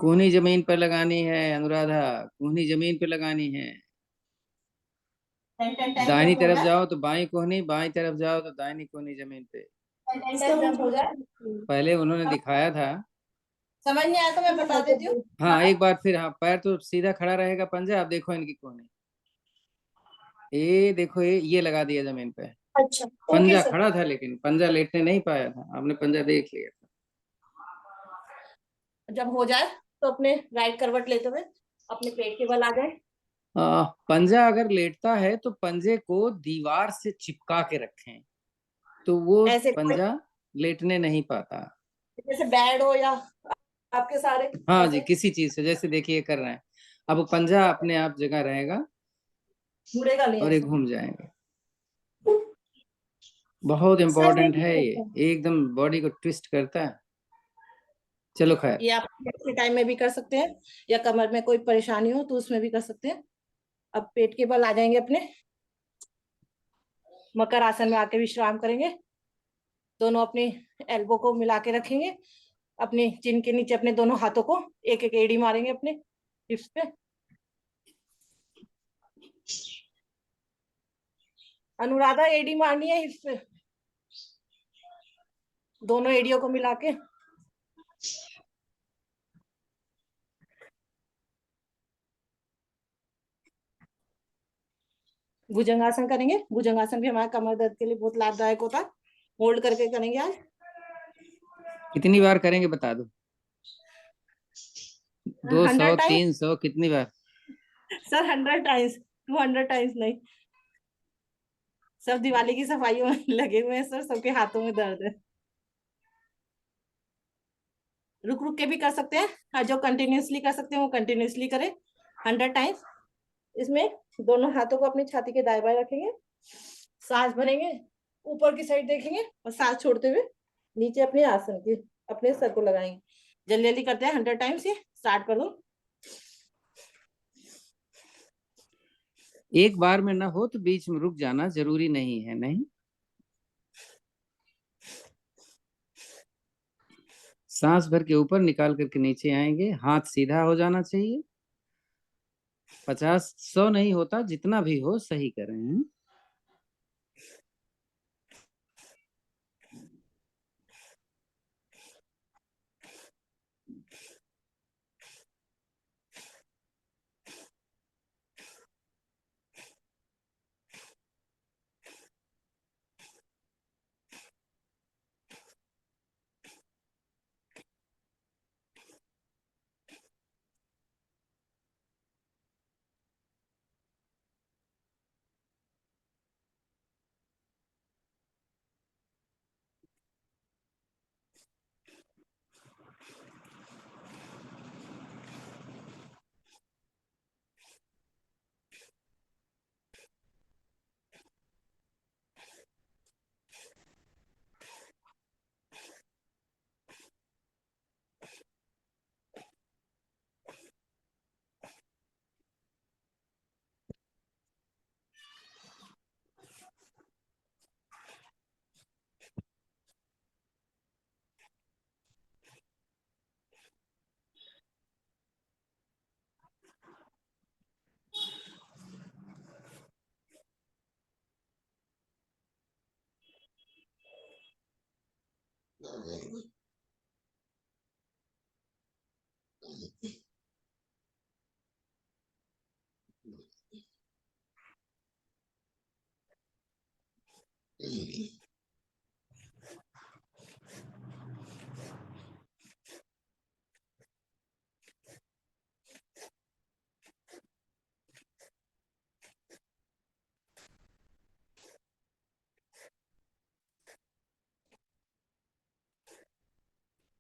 कोहनी जमीन पर लगानी है अनुराधा, कोहनी जमीन पे लगानी है। 10 टाइम दाहिनी जंप हो तरफ जाए, जाओ तो बाई कोहनी, बाई तरफ जाओ तो दाहिनी कोहनी जमीन पे। 10 टाइम जंप हो जाए। पहले उन्होंने दिखाया था। समझ नहीं आया तो मैं बता देती हूँ। हाँ एक बार फिर, हाँ पैर तो सीधा खड़ा रहेगा, पंजा आप देखो इनकी कोहनी, ये देखो ये लगा दिया जमीन पे। अच्छा ओके पंजा सर। खड़ा था लेकिन पंजा लेटने नहीं पाया था, आपने पंजा देख लिया था। जब हो जाए तो अपने राइट करवट लेते हुए अपने पेट के बल आ जाए। पंजा अगर लेटता है तो पंजे को दीवार से चिपका के रखें, तो वो ऐसे कोई पंजा लेटने नहीं पाता। जैसे बेड हो या आपके सारे हाँ जी, ऐसे किसी चीज से, जैसे देखिए ये कर रहे हैं, अब वो पंजा अपने आप जगह रहेगा मुड़ेगा नहीं और ये ऐसे। घूम जाएंगे। बहुत सर मैं इंपॉर्टेंट है ये ये एकदम बॉडी को ट्विस्ट करता है। चलो खैर। ये आप के टाइम में भी कर सकते हैं, या कमर में कोई परेशानी हो तो उसमें भी कर सकते हैं। अब पेट के बल आ जाएंगे अपने, मकर आसन में आके विश्राम करेंगे। दोनों अपनी एल्बो को मिला के रखेंगे, अपने चिन के नीचे अपने दोनों हाथों को एक एक एड़ी मारेंगे अपने हिप्स पे। अनुराधा एडी मारनी है हिप्स पे, दोनों एड़ियों को मिला के। भुजंगासन करेंगे, भुजंगासन भी हमारे कमर दर्द के लिए बहुत लाभदायक होता है। होल्ड करके करेंगे आज। कितनी बार करेंगे बता दो, 200 100 टाइम्स 300 कितनी बार? सर, 100 टाइम्स, 200 टाइम्स नहीं। सब दिवाली की सफाइयों में लगे हुए हैं सर, सबके हाथों में दर्द है। रुक रुक के भी कर सकते हैं, और जो कंटिन्यूअसली कर सकते हैं वो कंटिन्यूअसली करें 100 टाइम्स। इसमें दोनों हाथों को अपनी छाती के दाएं बाएं रखेंगे, सांस भरेंगे, ऊपर की साइड देखेंगे और सांस छोड़ते हुए नीचे अपने आसन के अपने सर को लगाएंगे। जल्दी जल्दी करते हैं 100 टाइम्स, ये स्टार्ट कर दो। एक बार में ना हो तो बीच में रुक जाना जरूरी नहीं है, नहीं। सांस भर के ऊपर निकाल करके नीचे आएंगे, हाथ सीधा हो जाना चाहिए। 50 100 नहीं होता, जितना भी हो सही करें।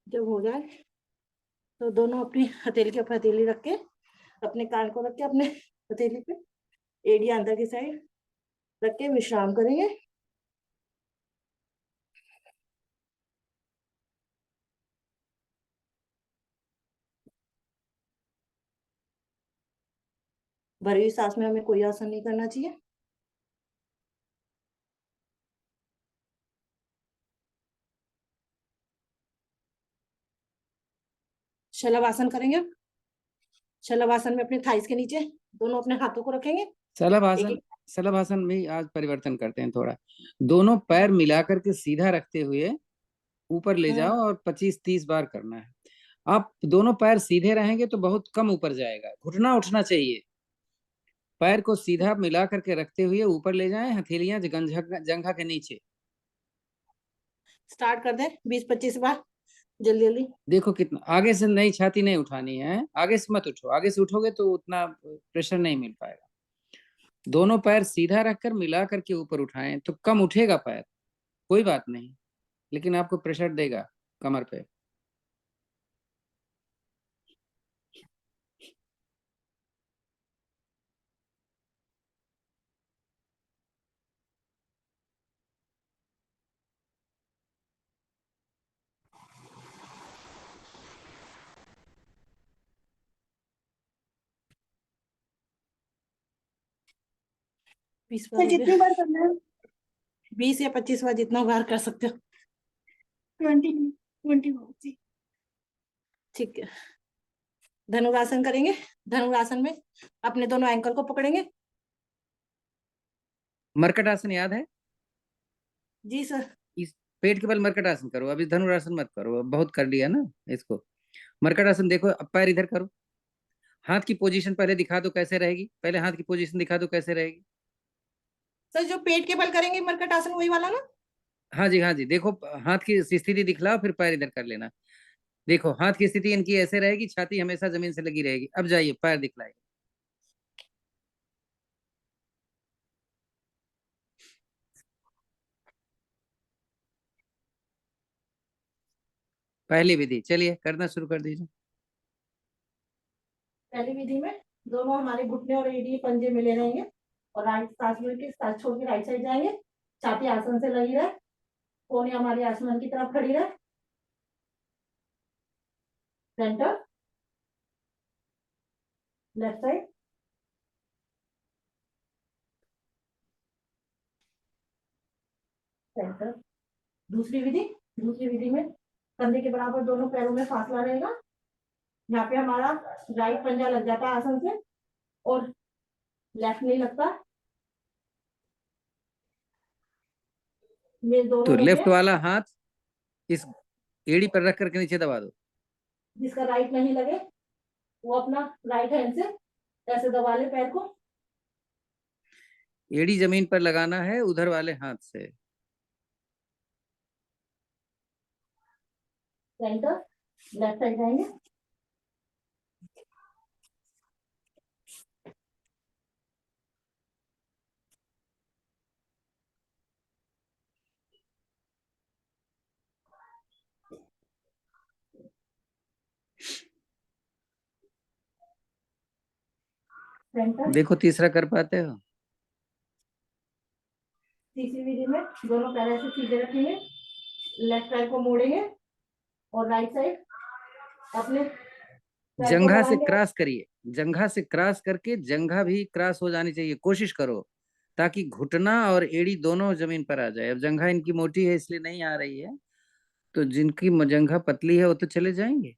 जब हो जाए तो दोनों अपनी हथेली के ऊपर हथेली रख के, अपने कान को रख के अपने हथेली पे एड़ी अंदर की साइड रख के विश्राम करेंगे। भरी हुई सांस में हमें कोई आसन नहीं करना चाहिए। शलभासन करेंगे। शलभासन में अपने थाइस के नीचे दोनों अपने हाथों को रखेंगे। शलभासन, एक शलभासन में आज परिवर्तन करते हैं थोड़ा। दोनों पैर मिला करके सीधा रखते हुए ऊपर ले जाओ और 25-30 बार करना है। आप दोनों पैर सीधे रहेंगे तो बहुत कम ऊपर जाएगा, घुटना उठना चाहिए। पैर को सीधा मिला करके रखते हुए ऊपर ले जाएं, हथेलियां जंघा के नीचे। स्टार्ट कर दें 20-25 बार, जल्दी जल्दी। देखो कितना आगे से, नहीं छाती नहीं उठानी है, आगे से मत उठो, आगे से उठोगे तो उतना प्रेशर नहीं मिल पाएगा। दोनों पैर सीधा रखकर मिला करके ऊपर उठाएं तो कम उठेगा पैर, कोई बात नहीं, लेकिन आपको प्रेशर देगा कमर पे। बीस तो बार हो जितनी गया। बार करना है? 20 या 25 बार जितना बार कर सकते हो। 20 ठीक है। धनुरासन करेंगे। धनुरासन में अपने दोनों एंकल को पकड़ेंगे। मरकट आसन याद है? जी सर। इस पेट के बल मरकट आसन करो, अभी धनुरासन मत करो, बहुत कर लिया ना इसको। मरकट आसन देखो, अब पैर इधर करो, हाथ की पोजीशन पहले दिखा दो कैसे रहेगी, पहले हाथ की पोजीशन दिखा दो कैसे रहेगी। सर जो पेट के बल करेंगे मरकट आसन वही वाला ना? हाँ जी, हाँ जी, देखो हाथ की स्थिति दिखलाओ, फिर पैर इधर कर लेना। देखो हाथ की स्थिति इनकी ऐसे रहेगी, छाती हमेशा जमीन से लगी रहेगी। अब जाइए पैर दिखलाइए। पहली विधि, चलिए करना शुरू कर दीजिए। पहली विधि में दोनों हमारे घुटने और एड़ी पंजे मिले रहेंगे और राइट सांस मिल के सांस छोड़ के राइट साइड जाएंगे। छाती आसन से लगी रहे, कोहनी हमारी आसमान की तरफ खड़ी रहे। Centre, left side, centre. दूसरी विधि, दूसरी विधि में कंधे के बराबर दोनों पैरों में फासला रहेगा। यहाँ पे हमारा राइट पंजा लग जाता है आसन से और लेफ्ट नहीं लगता। ये तो दोनों लेफ्ट लगे। वाला हाथ इस एड़ी पर रख करके नीचे दबा दो। जिसका राइट नहीं लगे वो अपना राइट हैंड से ऐसे दबा ले पैर को। एड़ी जमीन पर लगाना है उधर वाले हाथ से। सेंटर, लेफ्ट साइड जाएंगे। सेंटर। देखो तीसरा कर पाते हो? तीसरी विधि में दोनों पैर ऐसे सीधे रखेंगे, लेफ्ट पैर को मोड़ेंगे और राइट साइड अपने पैर को जंघा से बढ़ाएंगे। क्रॉस करिए, जंघा से क्रॉस करके जंघा भी क्रॉस हो जानी चाहिए, कोशिश करो ताकि घुटना और एड़ी दोनों जमीन पर आ जाए। अब जंघा इनकी मोटी है इसलिए नहीं आ रही है, तो जिनकी जंघा पतली है वो तो चले जाएंगे।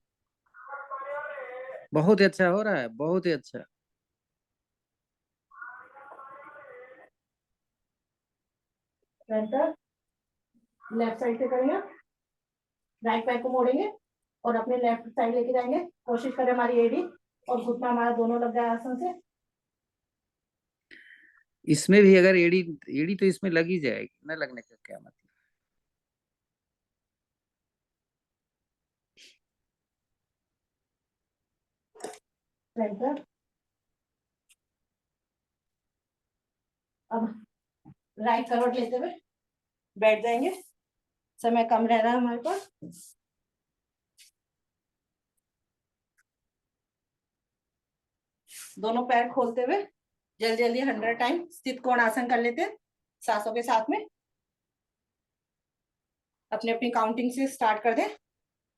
बहुत ही अच्छा हो रहा है, बहुत ही अच्छा। सेंटर, लेफ्ट साइड से करेंगे, राइट पैर को मोड़ेंगे और अपने लेफ्ट साइड लेके जाएंगे। कोशिश करें हमारी एड़ी और घुटना हमारा दोनों लग जाए आसन से। इसमें भी अगर एड़ी, एड़ी तो इसमें लगी जाएगी, न लगने का क्या मतलब। सेंटर। अब राइट करवट लेते हुए बैठ जाएंगे। समय कम रह रहा है हमारे पास। दोनों पैर खोलते हुए जल्दी जल्दी 100 टाइम स्थित कोण आसन कर लेते हैं सांसों के साथ में। अपनी अपनी काउंटिंग से स्टार्ट कर दें।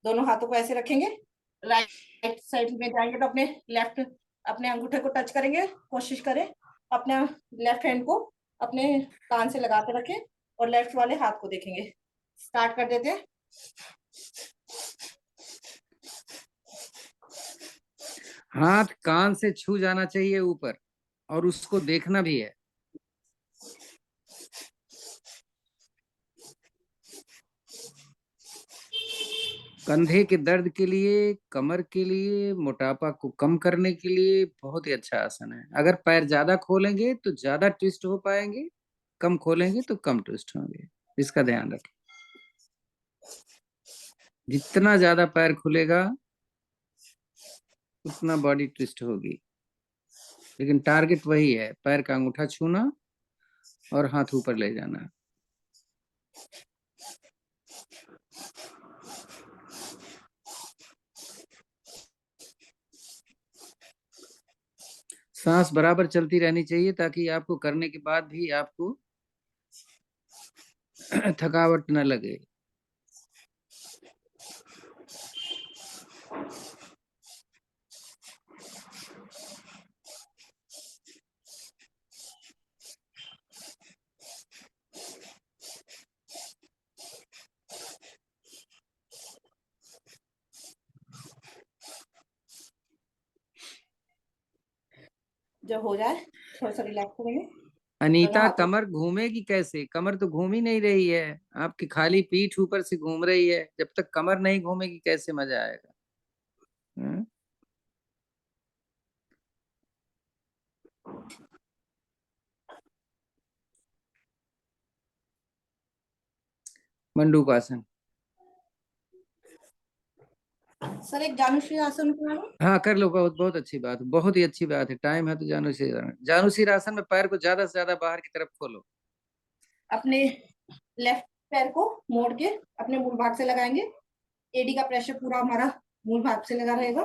दोनों हाथों को ऐसे रखेंगे, राइट साइड में जाएंगे तो अपने लेफ्ट अपने अंगूठे को टच करेंगे। कोशिश करें अपने लेफ्ट हैंड को अपने कान से लगा के रखें और लेफ्ट वाले हाथ को देखेंगे। स्टार्ट कर देते हैं। हाथ कान से छू जाना चाहिए ऊपर और उसको देखना भी है। कंधे के दर्द के लिए, कमर के लिए, मोटापा को कम करने के लिए बहुत ही अच्छा आसन है। अगर पैर ज्यादा खोलेंगे तो ज्यादा ट्विस्ट हो पाएंगे, कम खोलेंगे तो कम ट्विस्ट होंगे, इसका ध्यान रखें। जितना ज्यादा पैर खुलेगा उतना बॉडी ट्विस्ट होगी, लेकिन टारगेट वही है, पैर का अंगूठा छूना और हाथ ऊपर ले जाना। सांस बराबर चलती रहनी चाहिए ताकि आपको करने के बाद भी आपको थकावट न लगे। जब हो जाए थोड़ा सा रिलैक्स करेंगे। अनीता, हाथों कमर घूमेगी कैसे? कमर तो घूम ही नहीं रही है, आपकी खाली पीठ ऊपर से घूम रही है। जब तक कमर नहीं घूमेगी कैसे मजा आएगा? हम्म? मंडूकासन। सर एक जानुश्री आसन करा लो। हाँ कर लो, बहुत बहुत अच्छी बात, बहुत ही अच्छी बात है। टाइम है तो जानुशीर आसन में पैर को ज्यादा से ज्यादा बाहर की तरफ खोलो। अपने लेफ्ट पैर को मोड़ के अपने मूल भाग से लगाएंगे। एडी का प्रेशर पूरा हमारा मूल भाग से लगा रहेगा।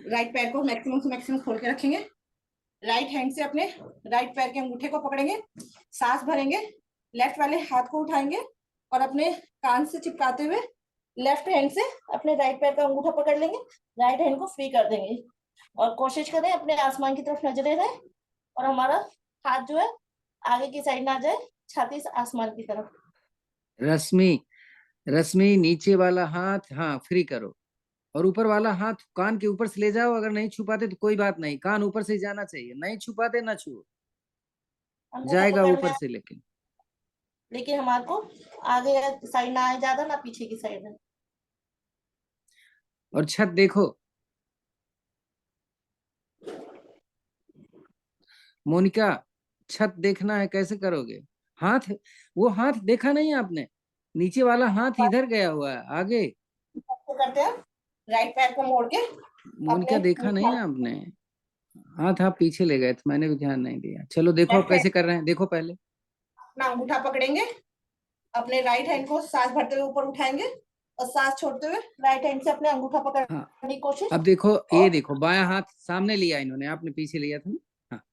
राइट पैर को मैक्सिमम से मैक्सिमम खोल के रखेंगे। राइट हैंड से अपने राइट पैर के अंगूठे को पकड़ेंगे, सांस भरेंगे, लेफ्ट वाले हाथ को उठाएंगे और अपने कान से चिपकाते हुए लेफ्ट हैंड से अपने राइट पैर का अंगूठा पकड़ लेंगे, राइट हैंड को फ्री कर देंगे और कोशिश करें अपने आसमान की तरफ नजरें रहे और हमारा हाथ जो है आगे की साइड ना जाए, छाती आसमान की तरफ। रश्मि, रश्मि नीचे वाला हाथ हाँ फ्री करो और ऊपर वाला हाथ कान के ऊपर से ले जाओ। अगर नहीं छुपाते तो कोई बात नहीं, कान ऊपर से जाना चाहिए। नहीं छुपाते ना छुओ, अंगूठा जाएगा पकड़ ऊपर में, से लेकिन। लेकिन हमारे को आगे साइड ना आए ज्यादा, ना पीछे की साइड है। और छत देखो। मोनिका, छत देखना है, कैसे करोगे? हाथ, वो हाथ देखा नहीं आपने? नीचे वाला हाथ इधर गया हुआ है आगे। तो करते हैं राइट पैर को मोड़ के मोनिका अपने देखा नहीं आपने? हाथ आप पीछे ले गए थे, मैंने भी ध्यान नहीं दिया। चलो देखो आप कैसे कर रहे हैं, देखो पहले। अपना अंगूठा पकड़ेंगे, अपने राइट हैंड को सांस भरते हुए ऊपर उठाएंगे और सांस छोड़ते हुए राइट हैंड से अपने अंगूठा हाँ पकड़ने की कोशिश। अब देखो, ये देखो बायां हाथ सामने लिया इन्होंने, आपने पीछे लिया था ना। हाँ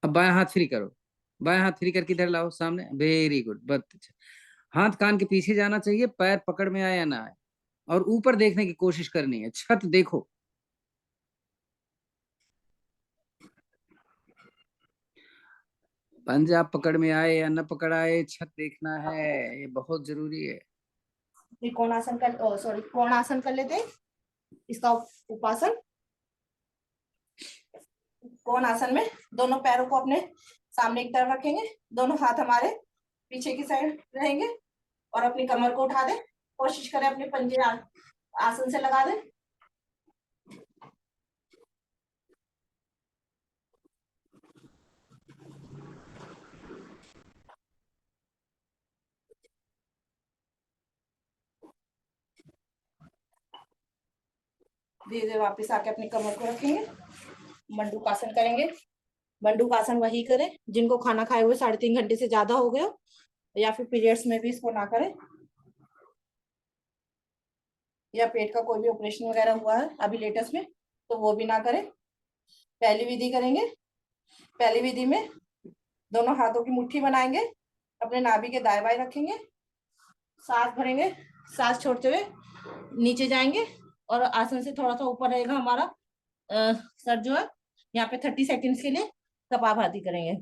अब बायां हाथ फ्री करो, बायां हाथ फ्री करके इधर लाओ सामने। वेरी गुड, बहुत अच्छा। हाथ कान के पीछे जाना चाहिए, पैर पकड़ में आए या ना आए, और ऊपर देखने की कोशिश करनी है। छत देखो। पंजा पकड़ में आए या न पकड़ आए, छत देखना है, ये बहुत जरूरी है। त्रिकोणासन कर, सॉरी कोणासन कर लेते हैं इसका उपासन। कोण आसन में दोनों पैरों को अपने सामने की तरफ रखेंगे, दोनों हाथ हमारे पीछे की साइड रहेंगे और अपनी कमर को उठा दें। कोशिश करें अपने पंजे आसन से लगा दें। धीरे धीरे वापस आके अपनी कमर को रखेंगे, मंडूकासन करेंगे। मंडूकासन वही करें जिनको खाना खाए हुए 3.5 घंटे से ज्यादा हो गया, या फिर पीरियड्स में भी इसको ना करें। या पेट का कोई भी ऑपरेशन वगैरह हुआ है अभी लेटेस्ट में, तो वो भी ना करें। पहली विधि करेंगे। पहली विधि में दोनों हाथों की मुट्ठी बनाएंगे, अपने नाभि के दाएं बाएं रखेंगे, सांस भरेंगे, सांस छोड़ते हुए नीचे जाएंगे और आसन से थोड़ा सा ऊपर रहेगा हमारा सर जो है। यहाँ पे 30 सेकंड्स के लिए कपालभाति करेंगे।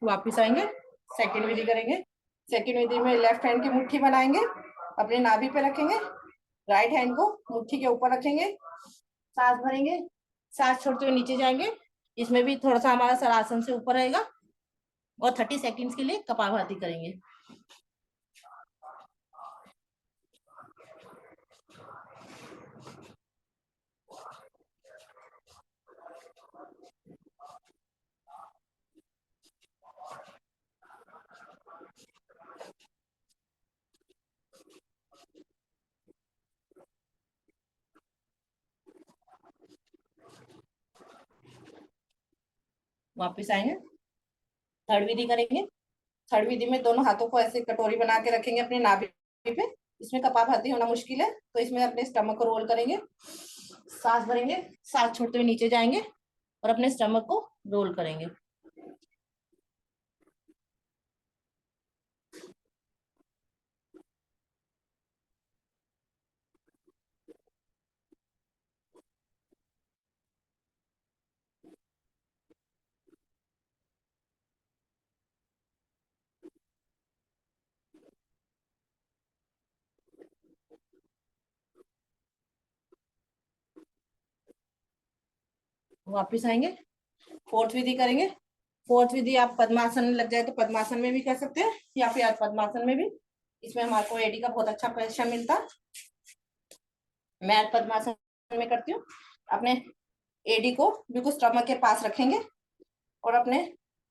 वापिस आएंगे, सेकंड विधि करेंगे। सेकंड विधि में लेफ्ट हैंड की मुट्ठी बनाएंगे, अपने नाभि पे रखेंगे, राइट हैंड को मुट्ठी के ऊपर रखेंगे, सांस भरेंगे, सांस छोड़ते हुए नीचे जाएंगे। इसमें भी थोड़ा सा हमारा सर आसन से ऊपर रहेगा और 30 सेकंड्स के लिए कपालभाति करेंगे। वापिस आएंगे, थर्ड विधि करेंगे। थर्ड विधि में दोनों हाथों को ऐसे कटोरी बना के रखेंगे अपने नाभि पे। इसमें कपालभाति होना मुश्किल है, तो इसमें अपने स्टमक को रोल करेंगे, सांस भरेंगे, सांस छोड़ते हुए नीचे जाएंगे और अपने स्टमक को रोल करेंगे। वापिस आएंगे, फोर्थ विधि करेंगे। फोर्थ विधि आप पद्मासन में लग जाए तो पद्मासन में भी कर सकते हैं, या फिर आप पद्मासन में भी। इसमें हमारे को एडी का बहुत अच्छा परिश्रम मिलता है। मैं पद्मासन में करती हूँ। अपने एडी को बिल्कुल स्टमक के पास रखेंगे और अपने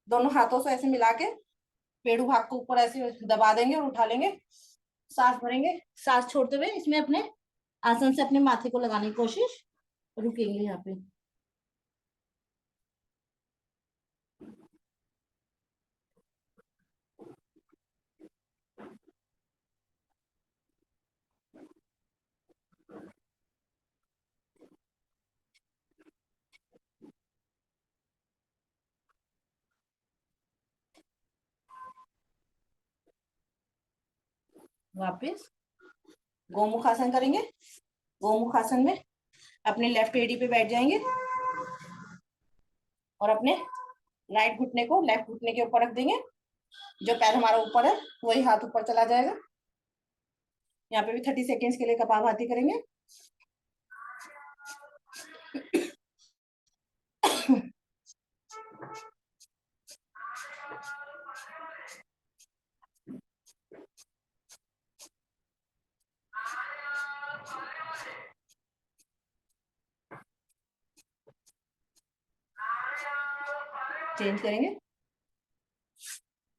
दोनों हाथों से ऐसे मिला के पेड़ू भाग को ऊपर ऐसे दबा देंगे और उठा लेंगे। सांस भरेंगे, सांस छोड़ते हुए इसमें अपने आसन से अपने माथे को लगाने की कोशिश, रुकेंगे यहाँ पे। वापिस गोमुख आसन करेंगे। गोमुख आसन में अपने लेफ्ट एडी पे बैठ जाएंगे और अपने राइट घुटने को लेफ्ट घुटने के ऊपर रख देंगे। जो पैर हमारा ऊपर है वही हाथ ऊपर चला जाएगा। यहाँ पे भी 30 सेकेंड्स के लिए कपालभाति करेंगे। चेंज करेंगे,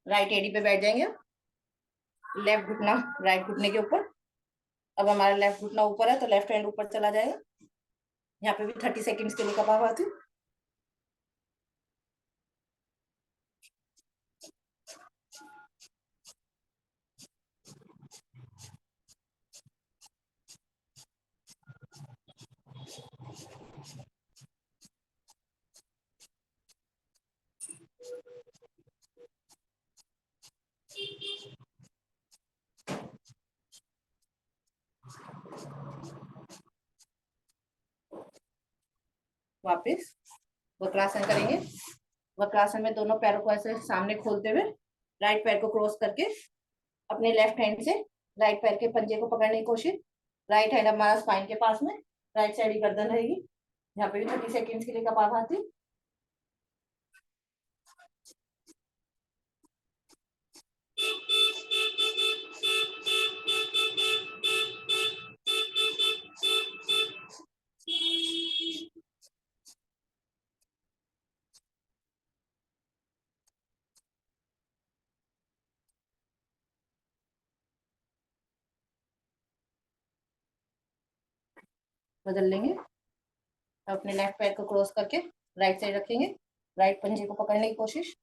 राइट एडी पे बैठ जाएंगे, लेफ्ट घुटना राइट घुटने के ऊपर। अब हमारा लेफ्ट घुटना ऊपर है तो लेफ्ट हैंड ऊपर चला जाएगा। यहाँ पे भी 30 सेकेंड्स के लिए कपालभाति। वापिस वक्रासन करेंगे। वक्रासन में दोनों पैरों को ऐसे सामने खोलते हुए राइट पैर को क्रॉस करके अपने लेफ्ट हैंड से राइट पैर के पंजे को पकड़ने की कोशिश। राइट हैंड हमारा स्पाइन के पास में, राइट साइड ही गर्दन रहेगी। यहाँ पे भी 30 सेकेंड्स के लिए कपालभाति। बदल लेंगे। अपने लेफ्ट पैर को क्रॉस करके राइट साइड रखेंगे, राइट पंजे को पकड़ने की कोशिश,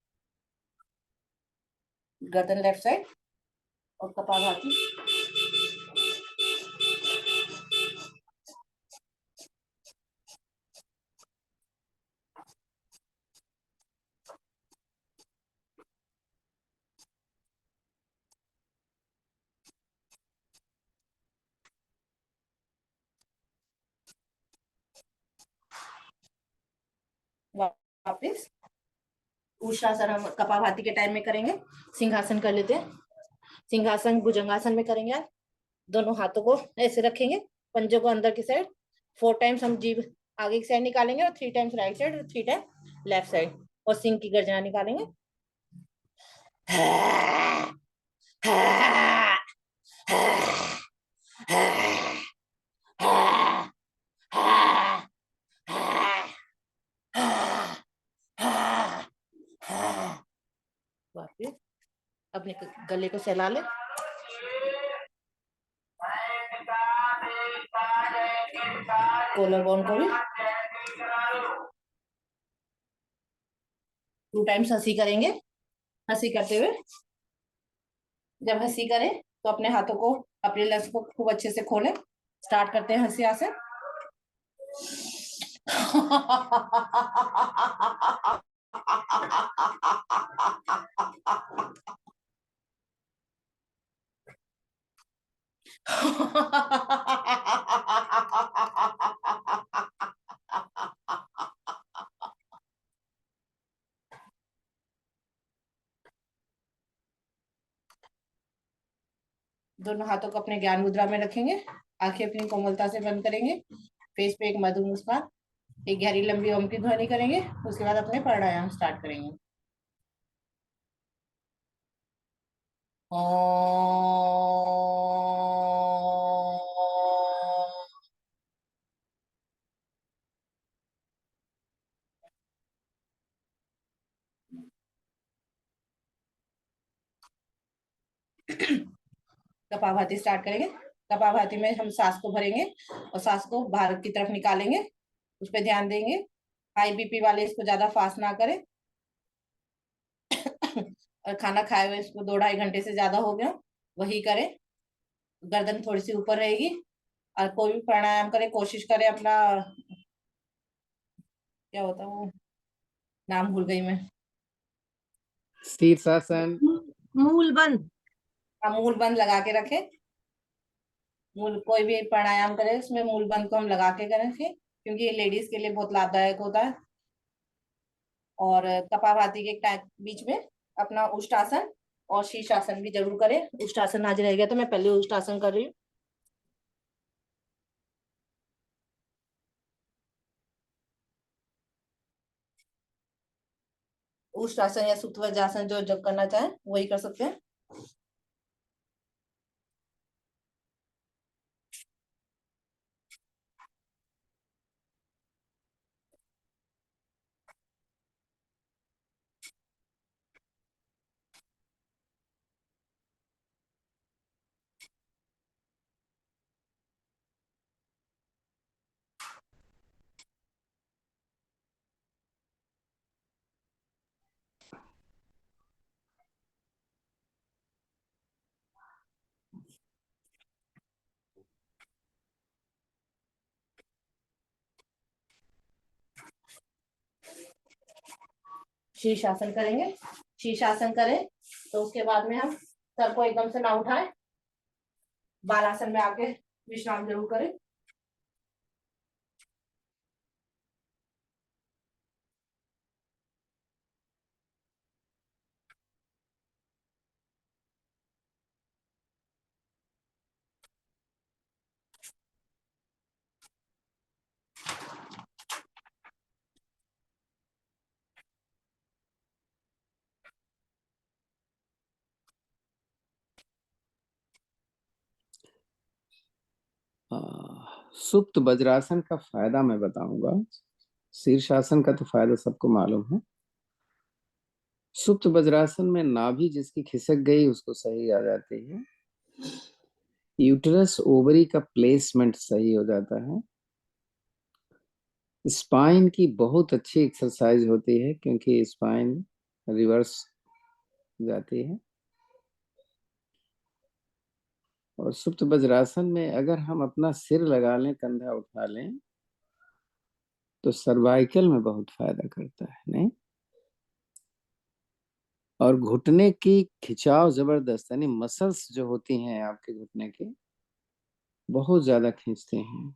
गर्दन लेफ्ट साइड और कपालभाति। वापिस उष्णासन हम कपालभाति के टाइम में करेंगे। सिंहासन कर लेते हैं। सिंहासन भुजंगासन में करेंगे आज। दोनों हाथों को ऐसे रखेंगे, पंजों को अंदर की साइड, 4 टाइम्स हम जीभ आगे की साइड निकालेंगे और 3 टाइम्स राइट साइड और 3 टाइम लेफ्ट साइड, और सिंह की गर्जना निकालेंगे। वापिस अपने गले को सहला ले। कॉलर बोन को भी 2 टाइम्स हंसी करेंगे। हंसी करते हुए जब हंसी करें तो अपने हाथों को, अपने लंग्स को खूब अच्छे से खोलें। स्टार्ट करते हैं हंसी से। दोनों हाथों को अपने ज्ञान मुद्रा में रखेंगे। आंखें अपनी कोमलता से बंद करेंगे। फेस पे एक मधुर मुस्कान, एक गहरी लंबी ओम की ध्वनि करेंगे। उसके बाद अपने प्राणायाम स्टार्ट करेंगे। कपालभाति स्टार्ट करेंगे। कपालभाति में हम सांस को भरेंगे और सांस को बाहर की तरफ निकालेंगे। उस पर ध्यान देंगे। हाई बीपी वाले इसको ज्यादा फास्ट ना करें। और खाना खाए हुए इसको 2-2.5 घंटे से ज्यादा हो गया वही करें। गर्दन थोड़ी सी ऊपर रहेगी। और कोई भी प्राणायाम करे, कोशिश करे अपना, क्या होता है वो, नाम भूल गई मैं। शीर्षासन, मूल बंद। मूल बंद लगा के रखे। मूल कोई भी प्राणायाम करे उसमें मूल बंद को हम लगा के करें, क्योंकि ये लेडीज के लिए बहुत लाभदायक होता है। और कपालभाति के बीच में अपना उष्टासन और शीर्षासन भी जरूर करें। उष्टासन आज रह गया तो मैं पहले उष्टासन कर रही हूँ। उष्टासन या सुप्त वज्रासन जो जब करना चाहे वही कर सकते हैं। शीर्षासन करेंगे। शीर्षासन करें तो उसके बाद में हम सर को एकदम से ना उठाएं, बालासन में आके विश्राम जरूर करें। सुप्त वज्रासन का फायदा मैं बताऊंगा। शीर्षासन का तो फायदा सबको मालूम है। सुप्त वज्रासन में नाभि जिसकी खिसक गई उसको सही आ जाती है। यूटरस ओवरी का प्लेसमेंट सही हो जाता है। स्पाइन की बहुत अच्छी एक्सरसाइज होती है क्योंकि स्पाइन रिवर्स जाती है। और सुप्त वज्रासन में अगर हम अपना सिर लगा लें, कंधा उठा लें, तो सर्वाइकल में बहुत फायदा करता है, नहीं? और घुटने की खिंचाव जबरदस्त, यानी मसल्स जो होती हैं आपके घुटने की बहुत ज्यादा खींचते हैं,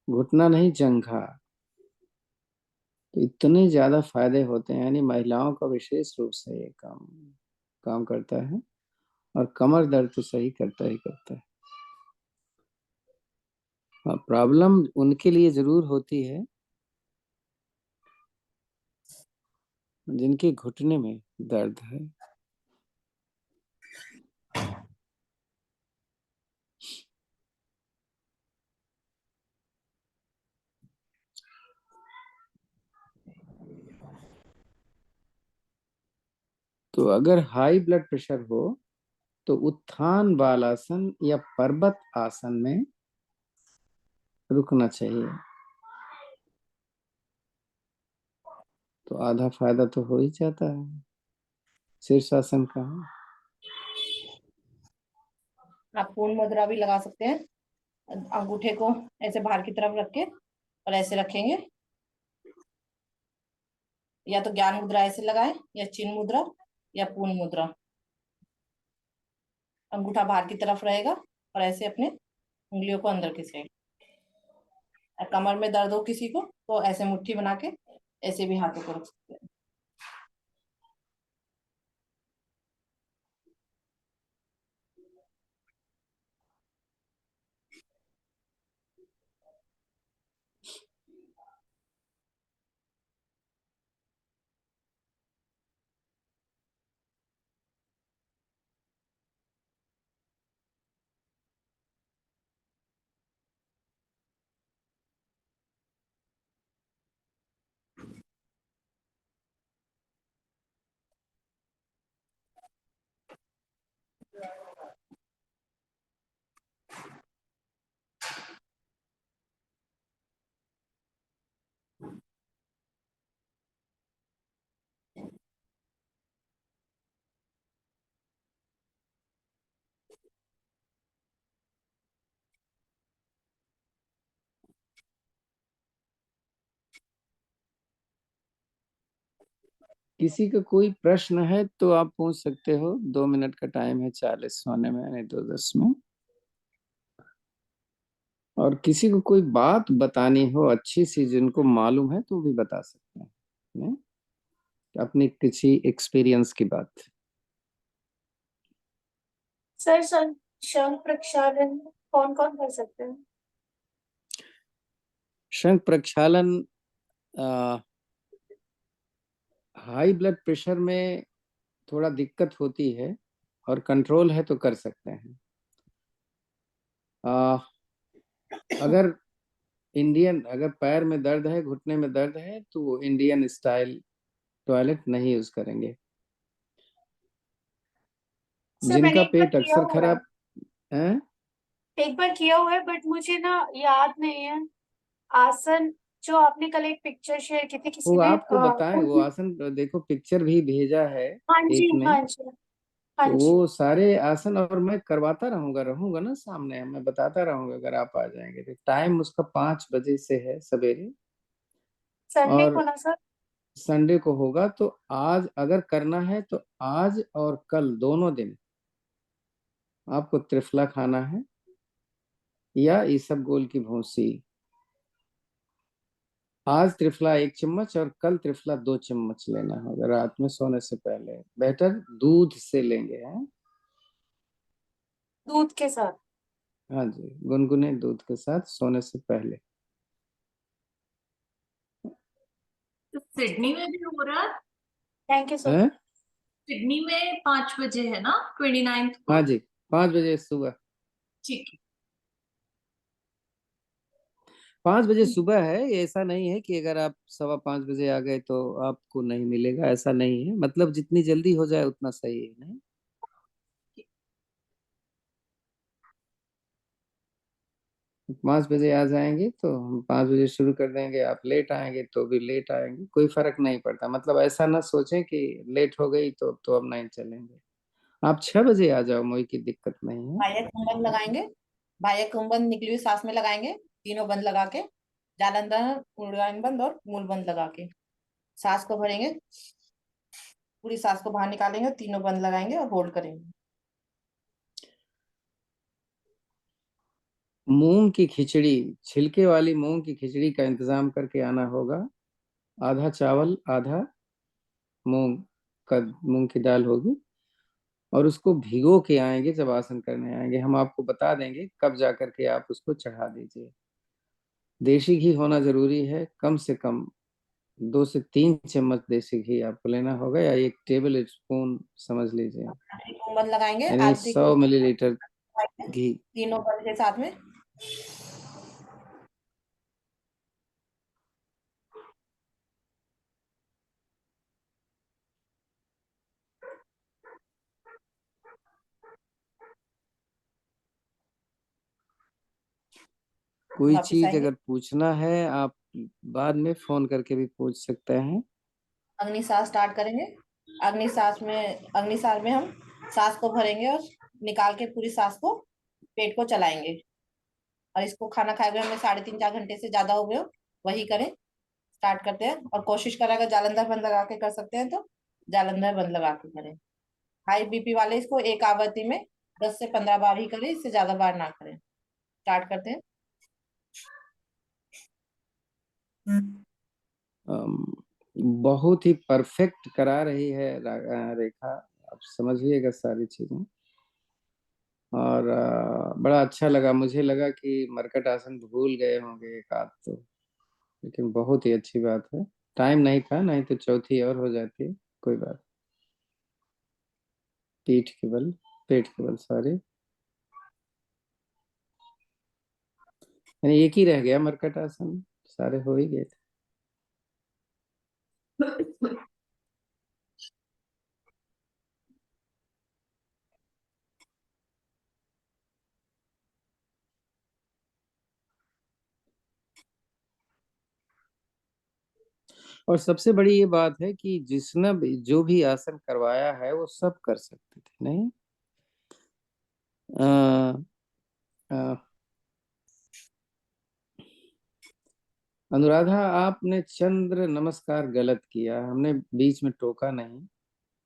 घुटना नहीं जंघा। तो इतने ज्यादा फायदे होते हैं, यानी महिलाओं का विशेष रूप से ये काम काम करता है। और कमर दर्द तो सही करता ही करता है। हाँ, प्रॉब्लम उनके लिए जरूर होती है जिनके घुटने में दर्द है। तो अगर हाई ब्लड प्रेशर हो तो उत्थान बालासन या पर्वत आसन में रुकना चाहिए, तो आधा फायदा तो हो ही जाता है शीर्षासन का। आप पूर्ण मुद्रा भी लगा सकते हैं। अंगूठे को ऐसे बाहर की तरफ रख के और ऐसे रखेंगे, या तो ज्ञान मुद्रा ऐसे लगाएं या चिन्ह मुद्रा या पूर्ण मुद्रा। अंगूठा बाहर की तरफ रहेगा और ऐसे अपने उंगलियों को अंदर की साइड। कमर में दर्द हो किसी को तो ऐसे मुट्ठी बना के ऐसे भी हाथों को रख सकते हैं। किसी का कोई प्रश्न है तो आप पूछ सकते हो। 2 मिनट का टाइम है 40 होने में, नहीं तो 10 में। और किसी को कोई बात बतानी हो अच्छी सी जिनको मालूम है तो भी बता सकते हैं, नहीं? अपनी किसी एक्सपीरियंस की बात। सर शंख प्रक्षालन कौन कौन कर सकते हैं? शंख प्रक्षालन हाई ब्लड प्रेशर में थोड़ा दिक्कत होती है और कंट्रोल है तो कर सकते हैं। अगर अगर पैर में दर्द है, घुटने में दर्द है, तो वो इंडियन स्टाइल टॉयलेट नहीं यूज करेंगे। सर मैंने जिनका एक बार पेट किया अक्सर हुआ है, खराब है, एक बार किया हुआ है बट मुझे ना याद नहीं है आसन। जो आपने कल एक पिक्चर शेयर की थी किसी वो ने आपको बताएं। वो आसन देखो, पिक्चर भी भेजा है हाँ जी एक ने। हाँ जी हाँ तो जी। वो सारे आसन और मैं करवाता रहूंगा ना सामने, मैं बताता रहूंगा अगर आप आ जाएंगे तो। टाइम उसका 5 बजे से है सवेरे, संडे और को ना सर? संडे को होगा। तो आज अगर करना है तो आज और कल दोनों दिन आपको त्रिफला खाना है या इसबगोल की भूसी। आज त्रिफला 1 चम्मच और कल त्रिफला 2 चम्मच लेना होगा रात में सोने से पहले। बेटर दूध से लेंगे, हैं? दूध के साथ? हाँ जी, गुनगुने दूध के साथ सोने से पहले। तो सिडनी में भी हो रहा है? Thank you sir. हैं? सिडनी में 5 बजे है ना, 29 को? हाँ जी, 5 बजे सुबह। ठीक है। 5 बजे सुबह है। ऐसा नहीं है कि अगर आप 5:15 बजे आ गए तो आपको नहीं मिलेगा, ऐसा नहीं है। मतलब जितनी जल्दी हो जाए उतना सही है, नहीं? 5 बजे आ जाएंगे तो हम 5 बजे शुरू कर देंगे, आप लेट आएंगे तो भी लेट आएंगे, कोई फर्क नहीं पड़ता। मतलब ऐसा ना सोचें कि लेट हो गई तो अब नहीं चलेंगे। आप 6 बजे आ जाओ, कोई की दिक्कत नहीं है। बाह्य कुंभन लगाएंगे, बाह्य कुंभन निकली हुई सांस में लगाएंगे, तीनों बंद लगा के, जालंधर, उद्गान बंद और मूल बंद लगा के सांस को भरेंगे, पूरी सांस को बाहर निकालेंगे, तीनों बंद लगाएंगे और होल्ड करेंगे। मूंग की खिचड़ी, छिलके वाली मूंग की खिचड़ी का इंतजाम करके आना होगा। आधा चावल आधा मूंग का, मूंग की दाल होगी, और उसको भिगो के आएंगे। जब आसन करने आएंगे हम आपको बता देंगे कब जा करके आप उसको चढ़ा दीजिए। देसी घी होना जरूरी है, कम से कम 2 से 3 चम्मच देसी घी आपको लेना होगा, या 1 टेबल स्पून समझ लीजिए, आधी कुंभन लगाएंगे, यानी आधी 100 मिलीलीटर कुंभन घी। तीनों बंद के साथ में। कोई वापिस चीज आएंगे, अगर पूछना है आप बाद में फोन करके भी पूछ सकते हैं। अग्नि सांस स्टार्ट करेंगे। अग्नि सांस में हम सांस को भरेंगे और निकाल के पूरी सांस को पेट को चलाएंगे। और इसको खाना खाए हुए हमें 3.5-4 घंटे से ज्यादा हो गए हो, वही करें। स्टार्ट करते हैं, और कोशिश करें अगर जालंधर बंद लगा के कर सकते हैं तो जालंधर बंद लगा के करें। हाई बीपी वाले इसको एक आवृत्ति में 10 से 15 बार ही करें, इससे ज्यादा बार ना करें। स्टार्ट करते हैं। बहुत ही परफेक्ट करा रही है रेखा, आप समझिएगा सारी चीजें। और बड़ा अच्छा लगा, मुझे लगा कि मरकट आसन भूल गए होंगे एक आध तो, लेकिन बहुत ही अच्छी बात है। टाइम नहीं था, नहीं तो चौथी और हो जाती। कोई बात। पीठ के बल, पेट के बल, सॉरी, यानी एक ही रह गया मरकट आसन, सारे हो ही गए थे। और सबसे बड़ी ये बात है कि जिसने जो भी आसन करवाया है वो सब कर सकते थे, नहीं? अ, अ, अनुराधा, आपने चंद्र नमस्कार गलत किया, हमने बीच में टोका नहीं।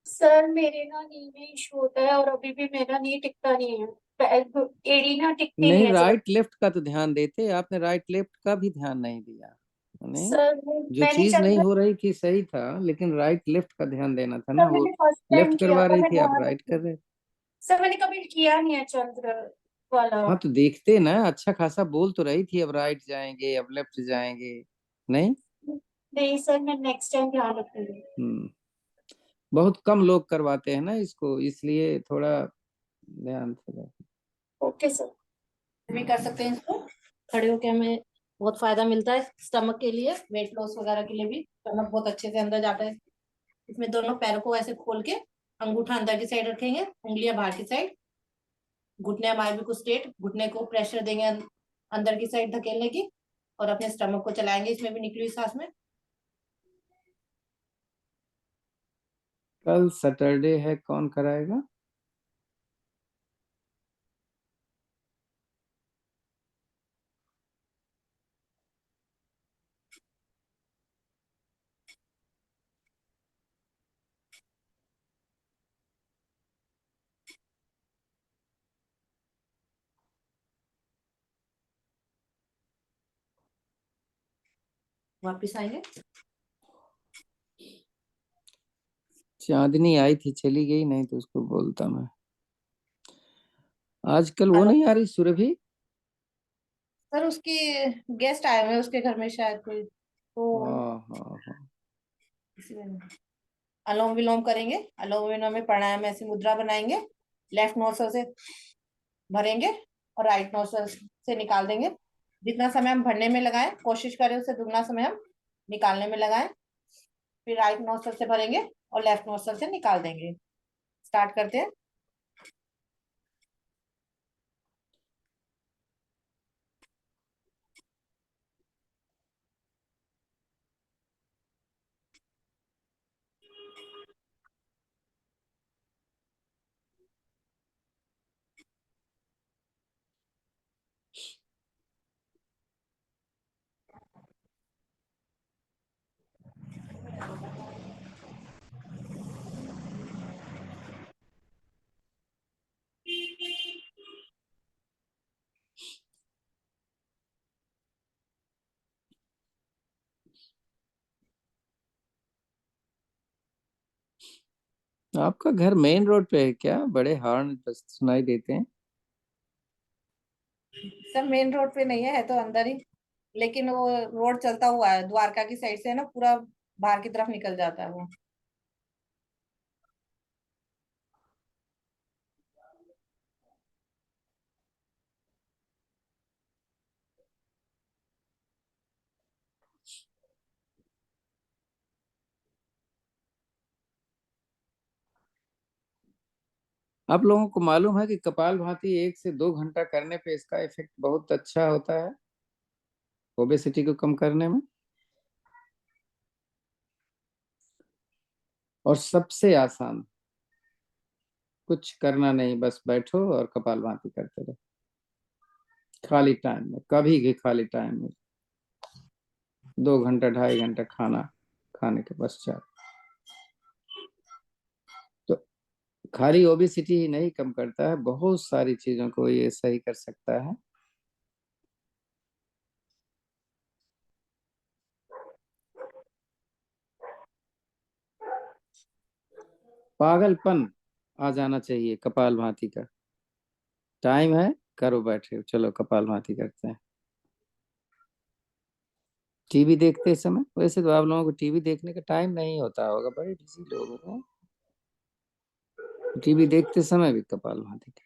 सर मेरे ना नी में इशू होता है और अभी भी मेरा नी टिकता नहीं है, एड़ी ना टिकती नहीं नहीं, है सर। राइट लेफ्ट का तो ध्यान देते, आपने राइट लेफ्ट का भी ध्यान नहीं दिया। नहीं, सर जो मैंने चीज नहीं चंद्र हो रही थी सही था, लेकिन राइट लेफ्ट का ध्यान देना था ना। सर वो मैंने फर्स्ट टाइम लेफ्ट किया करवा था, रही मैं थी, आप ध्यान राइट कर रखूंगी। रहे थे। सर मैंने कभी किया नहीं है चंद्र वाला। हाँ तो देखते ना, अच्छा खासा बोल तो रही थी, अब राइट जाएंगे, अब लेफ्ट जाएंगे। नहीं। नहीं सर, मैं नेक्स्ट टाइम ध्यान रखूंगी। हम्म। बहुत कम लोग करवाते हैं ना इसको, इसलिए थोड़ा ध्यान से रहे। Okay sir. भी कर सकते हैं इसको, खड़े होके हमें बहुत फायदा मिलता है स्टमक के लिए, वेट लॉस वगैरह के लिए भी स्टमक बहुत अच्छे से अंदर जाता है। इसमें दोनों पैरों को ऐसे खोल के अंगूठा अंदर की साइड रखेंगे, उंगलियां बाहर की साइड, घुटने हमारे बिल्कुल स्ट्रेट, घुटने को प्रेशर देंगे अंदर की साइड धकेलने की, और अपने स्टमक को चलाएंगे इसमें भी निकली हुई सांस में। कल सैटरडे है, कौन कराएगा? वापिस आएंगे। चांदनी आई थी, चली गई, नहीं तो उसको बोलता मैं। आजकल वो हेलो नहीं आ रही सुरभि? सर, उसकी गेस्ट आए हुए हैं उसके घर में शायद कोई, तो हाँ हाँ हाँ। इसी वजह से। अनुलोम विलोम करेंगे, अनुलोम विलोम में प्राणायाम में ऐसी मुद्रा बनाएंगे, लेफ्ट नोस्ट्रल से भरेंगे और राइट नोस्ट्रल से निकाल देंगे। जितना समय हम भरने में लगाएं, कोशिश करें उससे दुगना समय हम निकालने में लगाएं। फिर राइट नोस्ट्रल से भरेंगे और लेफ्ट नोस्ट्रल से निकाल देंगे। स्टार्ट करते हैं। आपका घर मेन रोड पे है क्या? बड़े हॉर्न बस सुनाई देते हैं। सर मेन रोड पे नहीं है तो अंदर ही, लेकिन वो रोड चलता हुआ है, द्वारका की साइड से है ना, पूरा बाहर की तरफ निकल जाता है वो। आप लोगों को मालूम है कि कपालभाति 1 से 2 घंटा करने पे इसका इफेक्ट बहुत अच्छा होता है ओबेसिटी को कम करने में। और सबसे आसान, कुछ करना नहीं, बस बैठो और कपालभाति करते रहो खाली टाइम में, कभी भी खाली टाइम में, 2 घंटा 2.5 घंटा खाना खाने के पश्चात। तो खाली ओबेसिटी ही नहीं कम करता है, बहुत सारी चीजों को ये सही कर सकता है। पागलपन आ जाना चाहिए कपालभाति का। टाइम है, करो, बैठे हो, चलो कपालभाति करते हैं। टीवी देखते समय, वैसे तो आप लोगों को टीवी देखने का टाइम नहीं होता होगा, बड़े बिजी लोग हैं। टीवी देखते समय भी कपालभाति करें।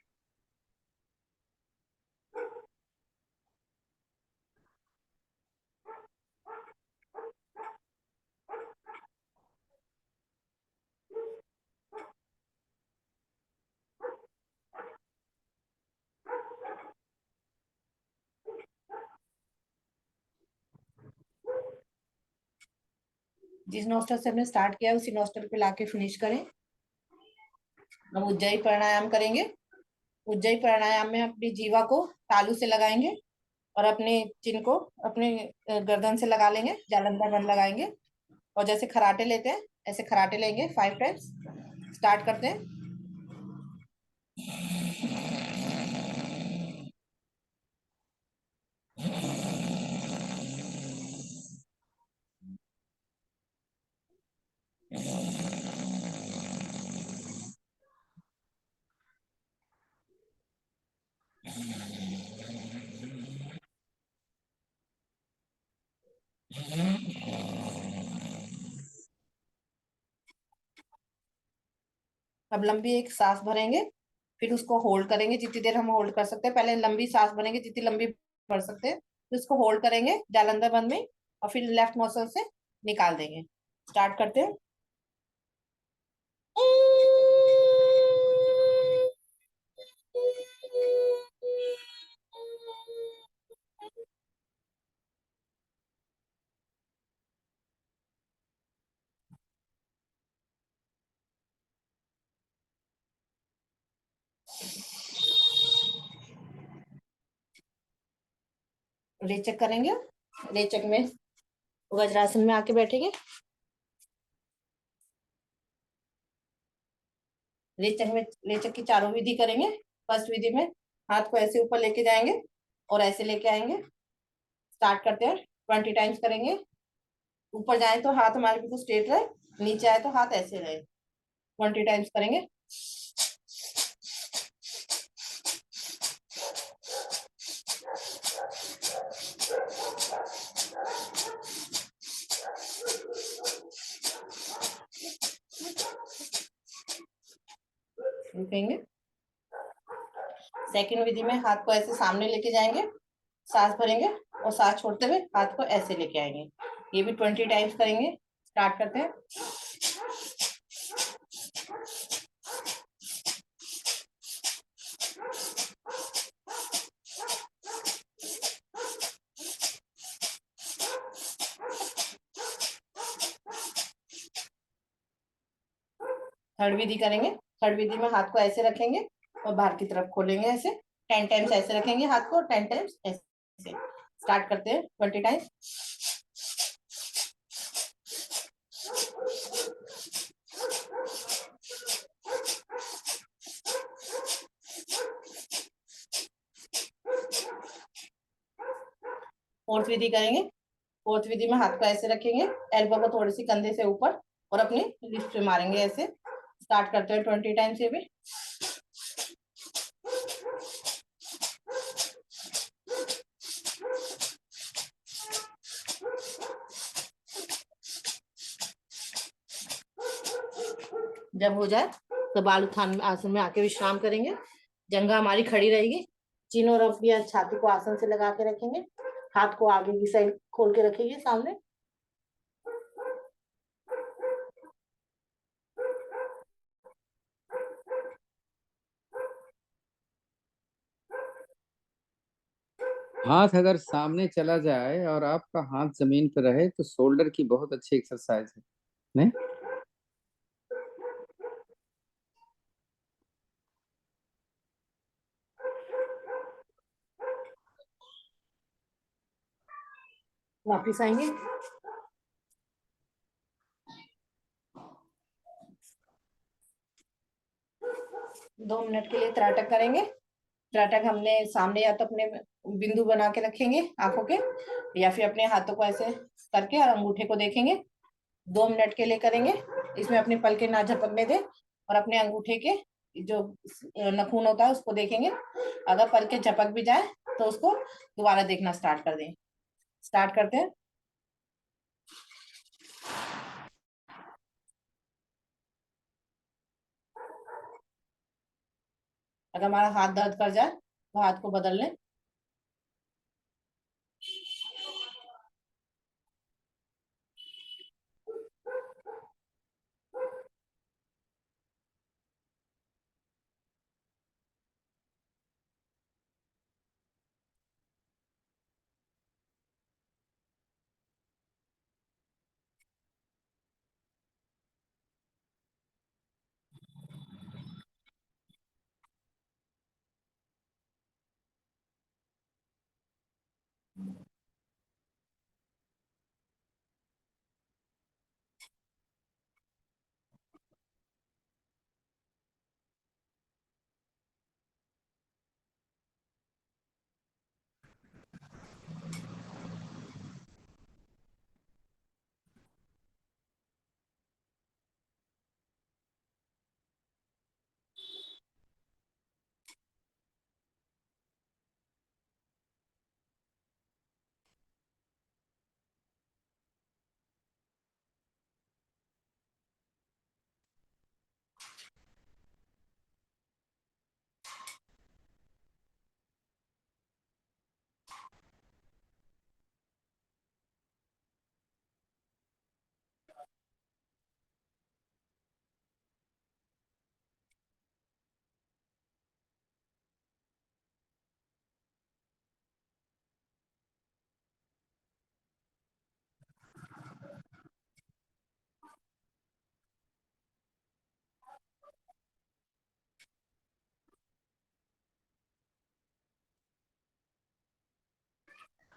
जिस नोस्टल से हमने स्टार्ट किया उसी नोस्टल पे लाके फिनिश करें। हम उज्जयी प्राणायाम करेंगे। उज्जयी प्राणायाम में अपनी जीवा को तालू से लगाएंगे और अपने चिन को अपने गर्दन से लगा लेंगे, जालंधर बंद लगाएंगे और जैसे खराटे लेते हैं ऐसे खराटे लेंगे 5 टाइम्स। स्टार्ट करते हैं। अब लंबी एक सांस भरेंगे, फिर उसको होल्ड करेंगे जितनी देर हम होल्ड कर सकते हैं। पहले लंबी सांस भरेंगे जितनी लंबी भर सकते हैं, फिर उसको होल्ड करेंगे जालंधर बंद में और फिर लेफ्ट मसल से निकाल देंगे। स्टार्ट करते हैं। रेचक करेंगे। रेचक में वज्रासन में आके बैठेंगे। रेचक की चारों विधि करेंगे। फर्स्ट विधि में हाथ को ऐसे ऊपर लेके जाएंगे और ऐसे लेके आएंगे। स्टार्ट करते हैं। 20 टाइम्स करेंगे। ऊपर जाए तो हाथ हमारे बिल्कुल स्ट्रेट रहे, नीचे आए तो हाथ ऐसे रहे। 20 टाइम्स करेंगे। रुकेंगे। सेकंड विधि में हाथ को ऐसे सामने लेके जाएंगे, सांस भरेंगे और सांस छोड़ते हुए हाथ को ऐसे लेके आएंगे। ये भी 20 टाइम्स करेंगे। स्टार्ट करते हैं। थर्ड विधि करेंगे। थर्ड विधि में हाथ को ऐसे रखेंगे और बाहर की तरफ खोलेंगे ऐसे 10 टाइम्स ऐसे रखेंगे हाथ को 10 टाइम्स ऐसे। स्टार्ट करते हैं 20 टाइम्स। फोर्थ विधि करेंगे। फोर्थ विधि में हाथ को ऐसे रखेंगे, एल्बो को थोड़ी सी कंधे से ऊपर और अपनी लिप्स पे मारेंगे ऐसे। स्टार्ट करते हैं 20 टाइम्स ये भी। जब हो जाए तो बाल उत्थान आसन में आके विश्राम करेंगे। जंघा हमारी खड़ी रहेगी। चिन और अपनी छाती को आसन से लगा के रखेंगे। हाथ को आगे की साइड खोल के रखेंगे सामने। हाथ अगर सामने चला जाए और आपका हाथ जमीन पर रहे तो शोल्डर की बहुत अच्छी एक्सरसाइज है, नहीं? वापिस आएंगे। दो मिनट के लिए त्राटक करेंगे। त्राटक हमने सामने या तो अपने बिंदु बना के रखेंगे आंखों के, या फिर अपने हाथों को ऐसे करके और अंगूठे को देखेंगे। 2 मिनट के लिए करेंगे। इसमें अपने पल के ना झपकने दें और अपने अंगूठे के जो नखून होता है उसको देखेंगे। अगर पल के झपक भी जाए तो उसको दोबारा देखना स्टार्ट कर दें। स्टार्ट करते हैं। अगर हमारा हाथ दर्द कर जाए तो हाथ को बदल लें।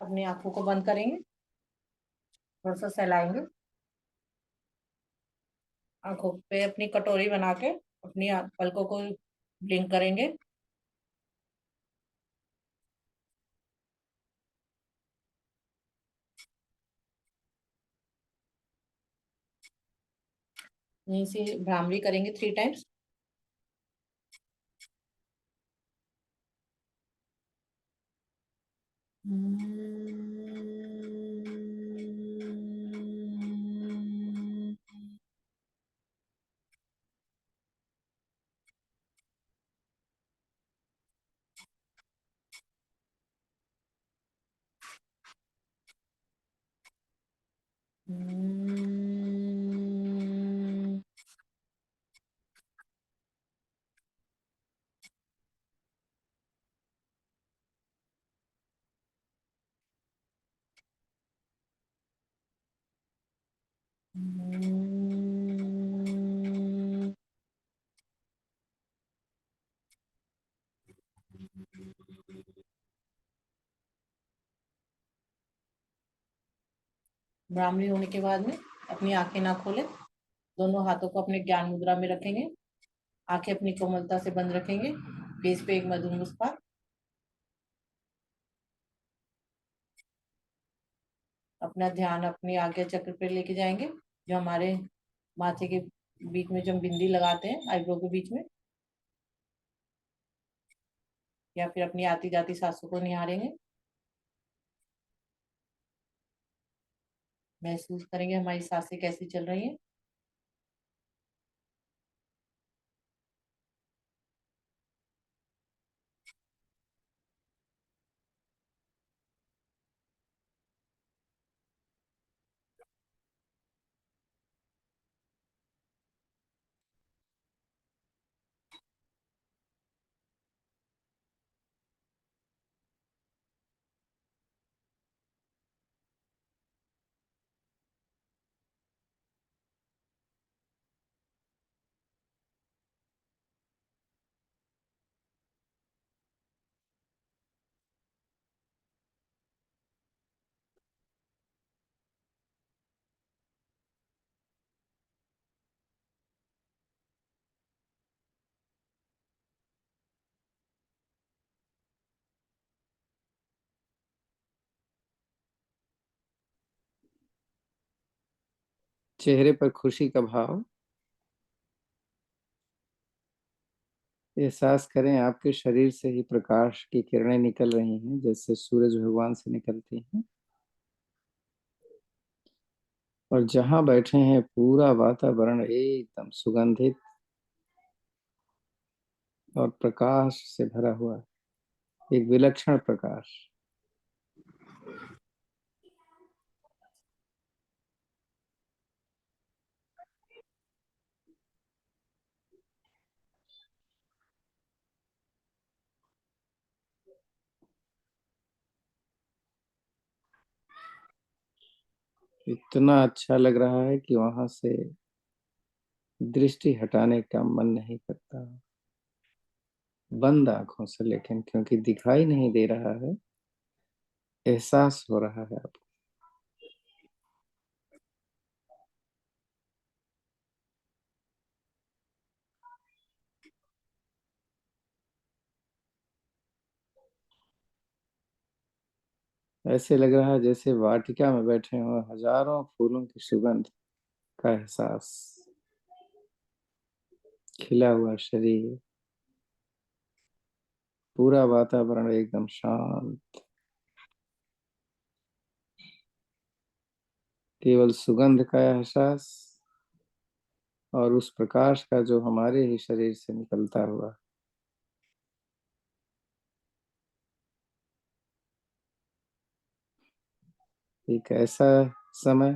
अपनी आंखों को बंद करेंगे, थोड़ा सा सहलाएंगे। आंखों पे अपनी कटोरी बना के अपनी पलकों को ब्लिंक करेंगे। यहीं से भ्रामरी करेंगे 3 टाइम्स। ब्राह्मणी होने के बाद में अपनी आंखें ना खोले, दोनों हाथों को अपने ज्ञान मुद्रा में रखेंगे, आंखें अपनी कोमलता से बंद रखेंगे, फेस पे एक मधुर मुस्कान। अपना ध्यान अपनी आज्ञा चक्र पे लेके जाएंगे, जो हमारे माथे के बीच में जो हम बिंदी लगाते हैं, आईब्रो के बीच में, या फिर अपनी आती जाती सांसों को निहारेंगे। महसूस करेंगे हमारी सांसें कैसी चल रही हैं। चेहरे पर खुशी का भाव, एहसास करें आपके शरीर से ही प्रकाश की किरणें निकल रही हैं, जैसे सूरज भगवान से निकलती हैं। और जहां बैठे हैं पूरा वातावरण एकदम सुगंधित और प्रकाश से भरा हुआ है, एक विलक्षण प्रकाश। इतना अच्छा लग रहा है कि वहां से दृष्टि हटाने का मन नहीं करता, बंद आंखों से, लेकिन क्योंकि दिखाई नहीं दे रहा है, एहसास हो रहा है आपको। ऐसे लग रहा है जैसे वाटिका में बैठे हो, हजारों फूलों की सुगंध का एहसास, खिला हुआ शरीर, पूरा वातावरण एकदम शांत, केवल सुगंध का एहसास और उस प्रकाश का जो हमारे ही शरीर से निकलता हुआ। एक ऐसा समय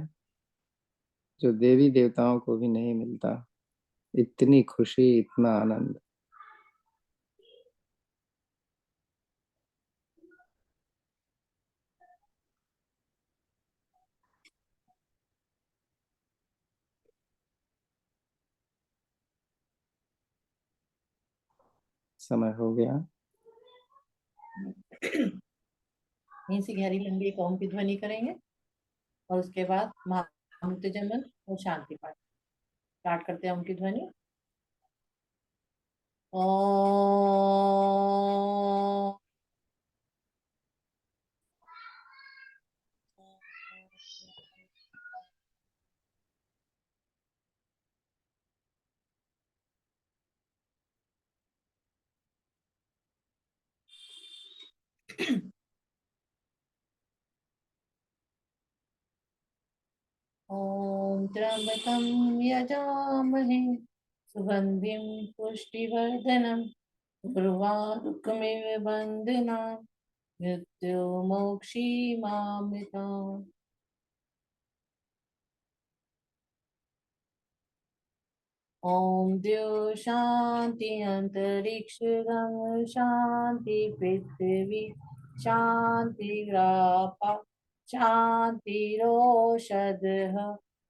जो देवी देवताओं को भी नहीं मिलता, इतनी खुशी, इतना आनंद। समय हो गया। यहीं से गहरी लंबी एक ओम की ध्वनि करेंगे, और उसके बाद महामृत्युंजय और शांति पाठ स्टार्ट करते हैं। ओम की ध्वनि ओम। ॐ त्र्यम्बकं यजामहे सुगन्धिं पुष्टिवर्धनम् उर्वारुकमिव बन्धनान् मृत्युमोक्षीमामृताम्। ॐ द्यो शान्ति अंतरिक्ष शान्ति पृथ्वी शान्तिरापः शान्तिरोषधः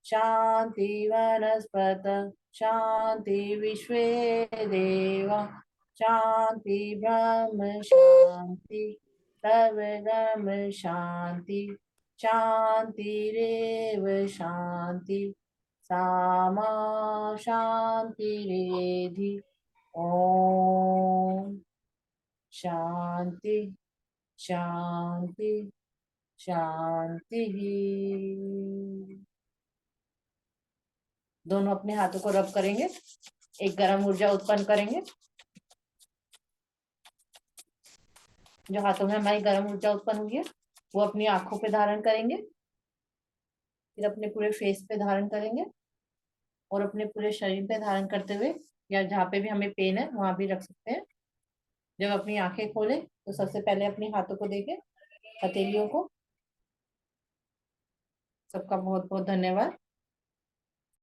शान्ति वनस्पतयः शान्ति विश्वे देवा शान्ति ब्रह्म शान्ति सर्वधर्म शान्ति। शांतिरेव शांति, सामा शांतिरेधि। ओम शांति शांति शांति। दोनों अपने हाथों को रब करेंगे, एक गर्म ऊर्जा उत्पन्न करेंगे। जो हाथों में हमारी गर्म ऊर्जा उत्पन्न हुई है वो अपनी आंखों पे धारण करेंगे, फिर अपने पूरे फेस पे धारण करेंगे और अपने पूरे शरीर पे धारण करते हुए, या जहाँ पे भी हमें पेन है वहां भी रख सकते हैं। जब अपनी आंखें खोले तो सबसे पहले अपने हाथों को देखें, हथेलियों को। सबका बहुत बहुत धन्यवाद।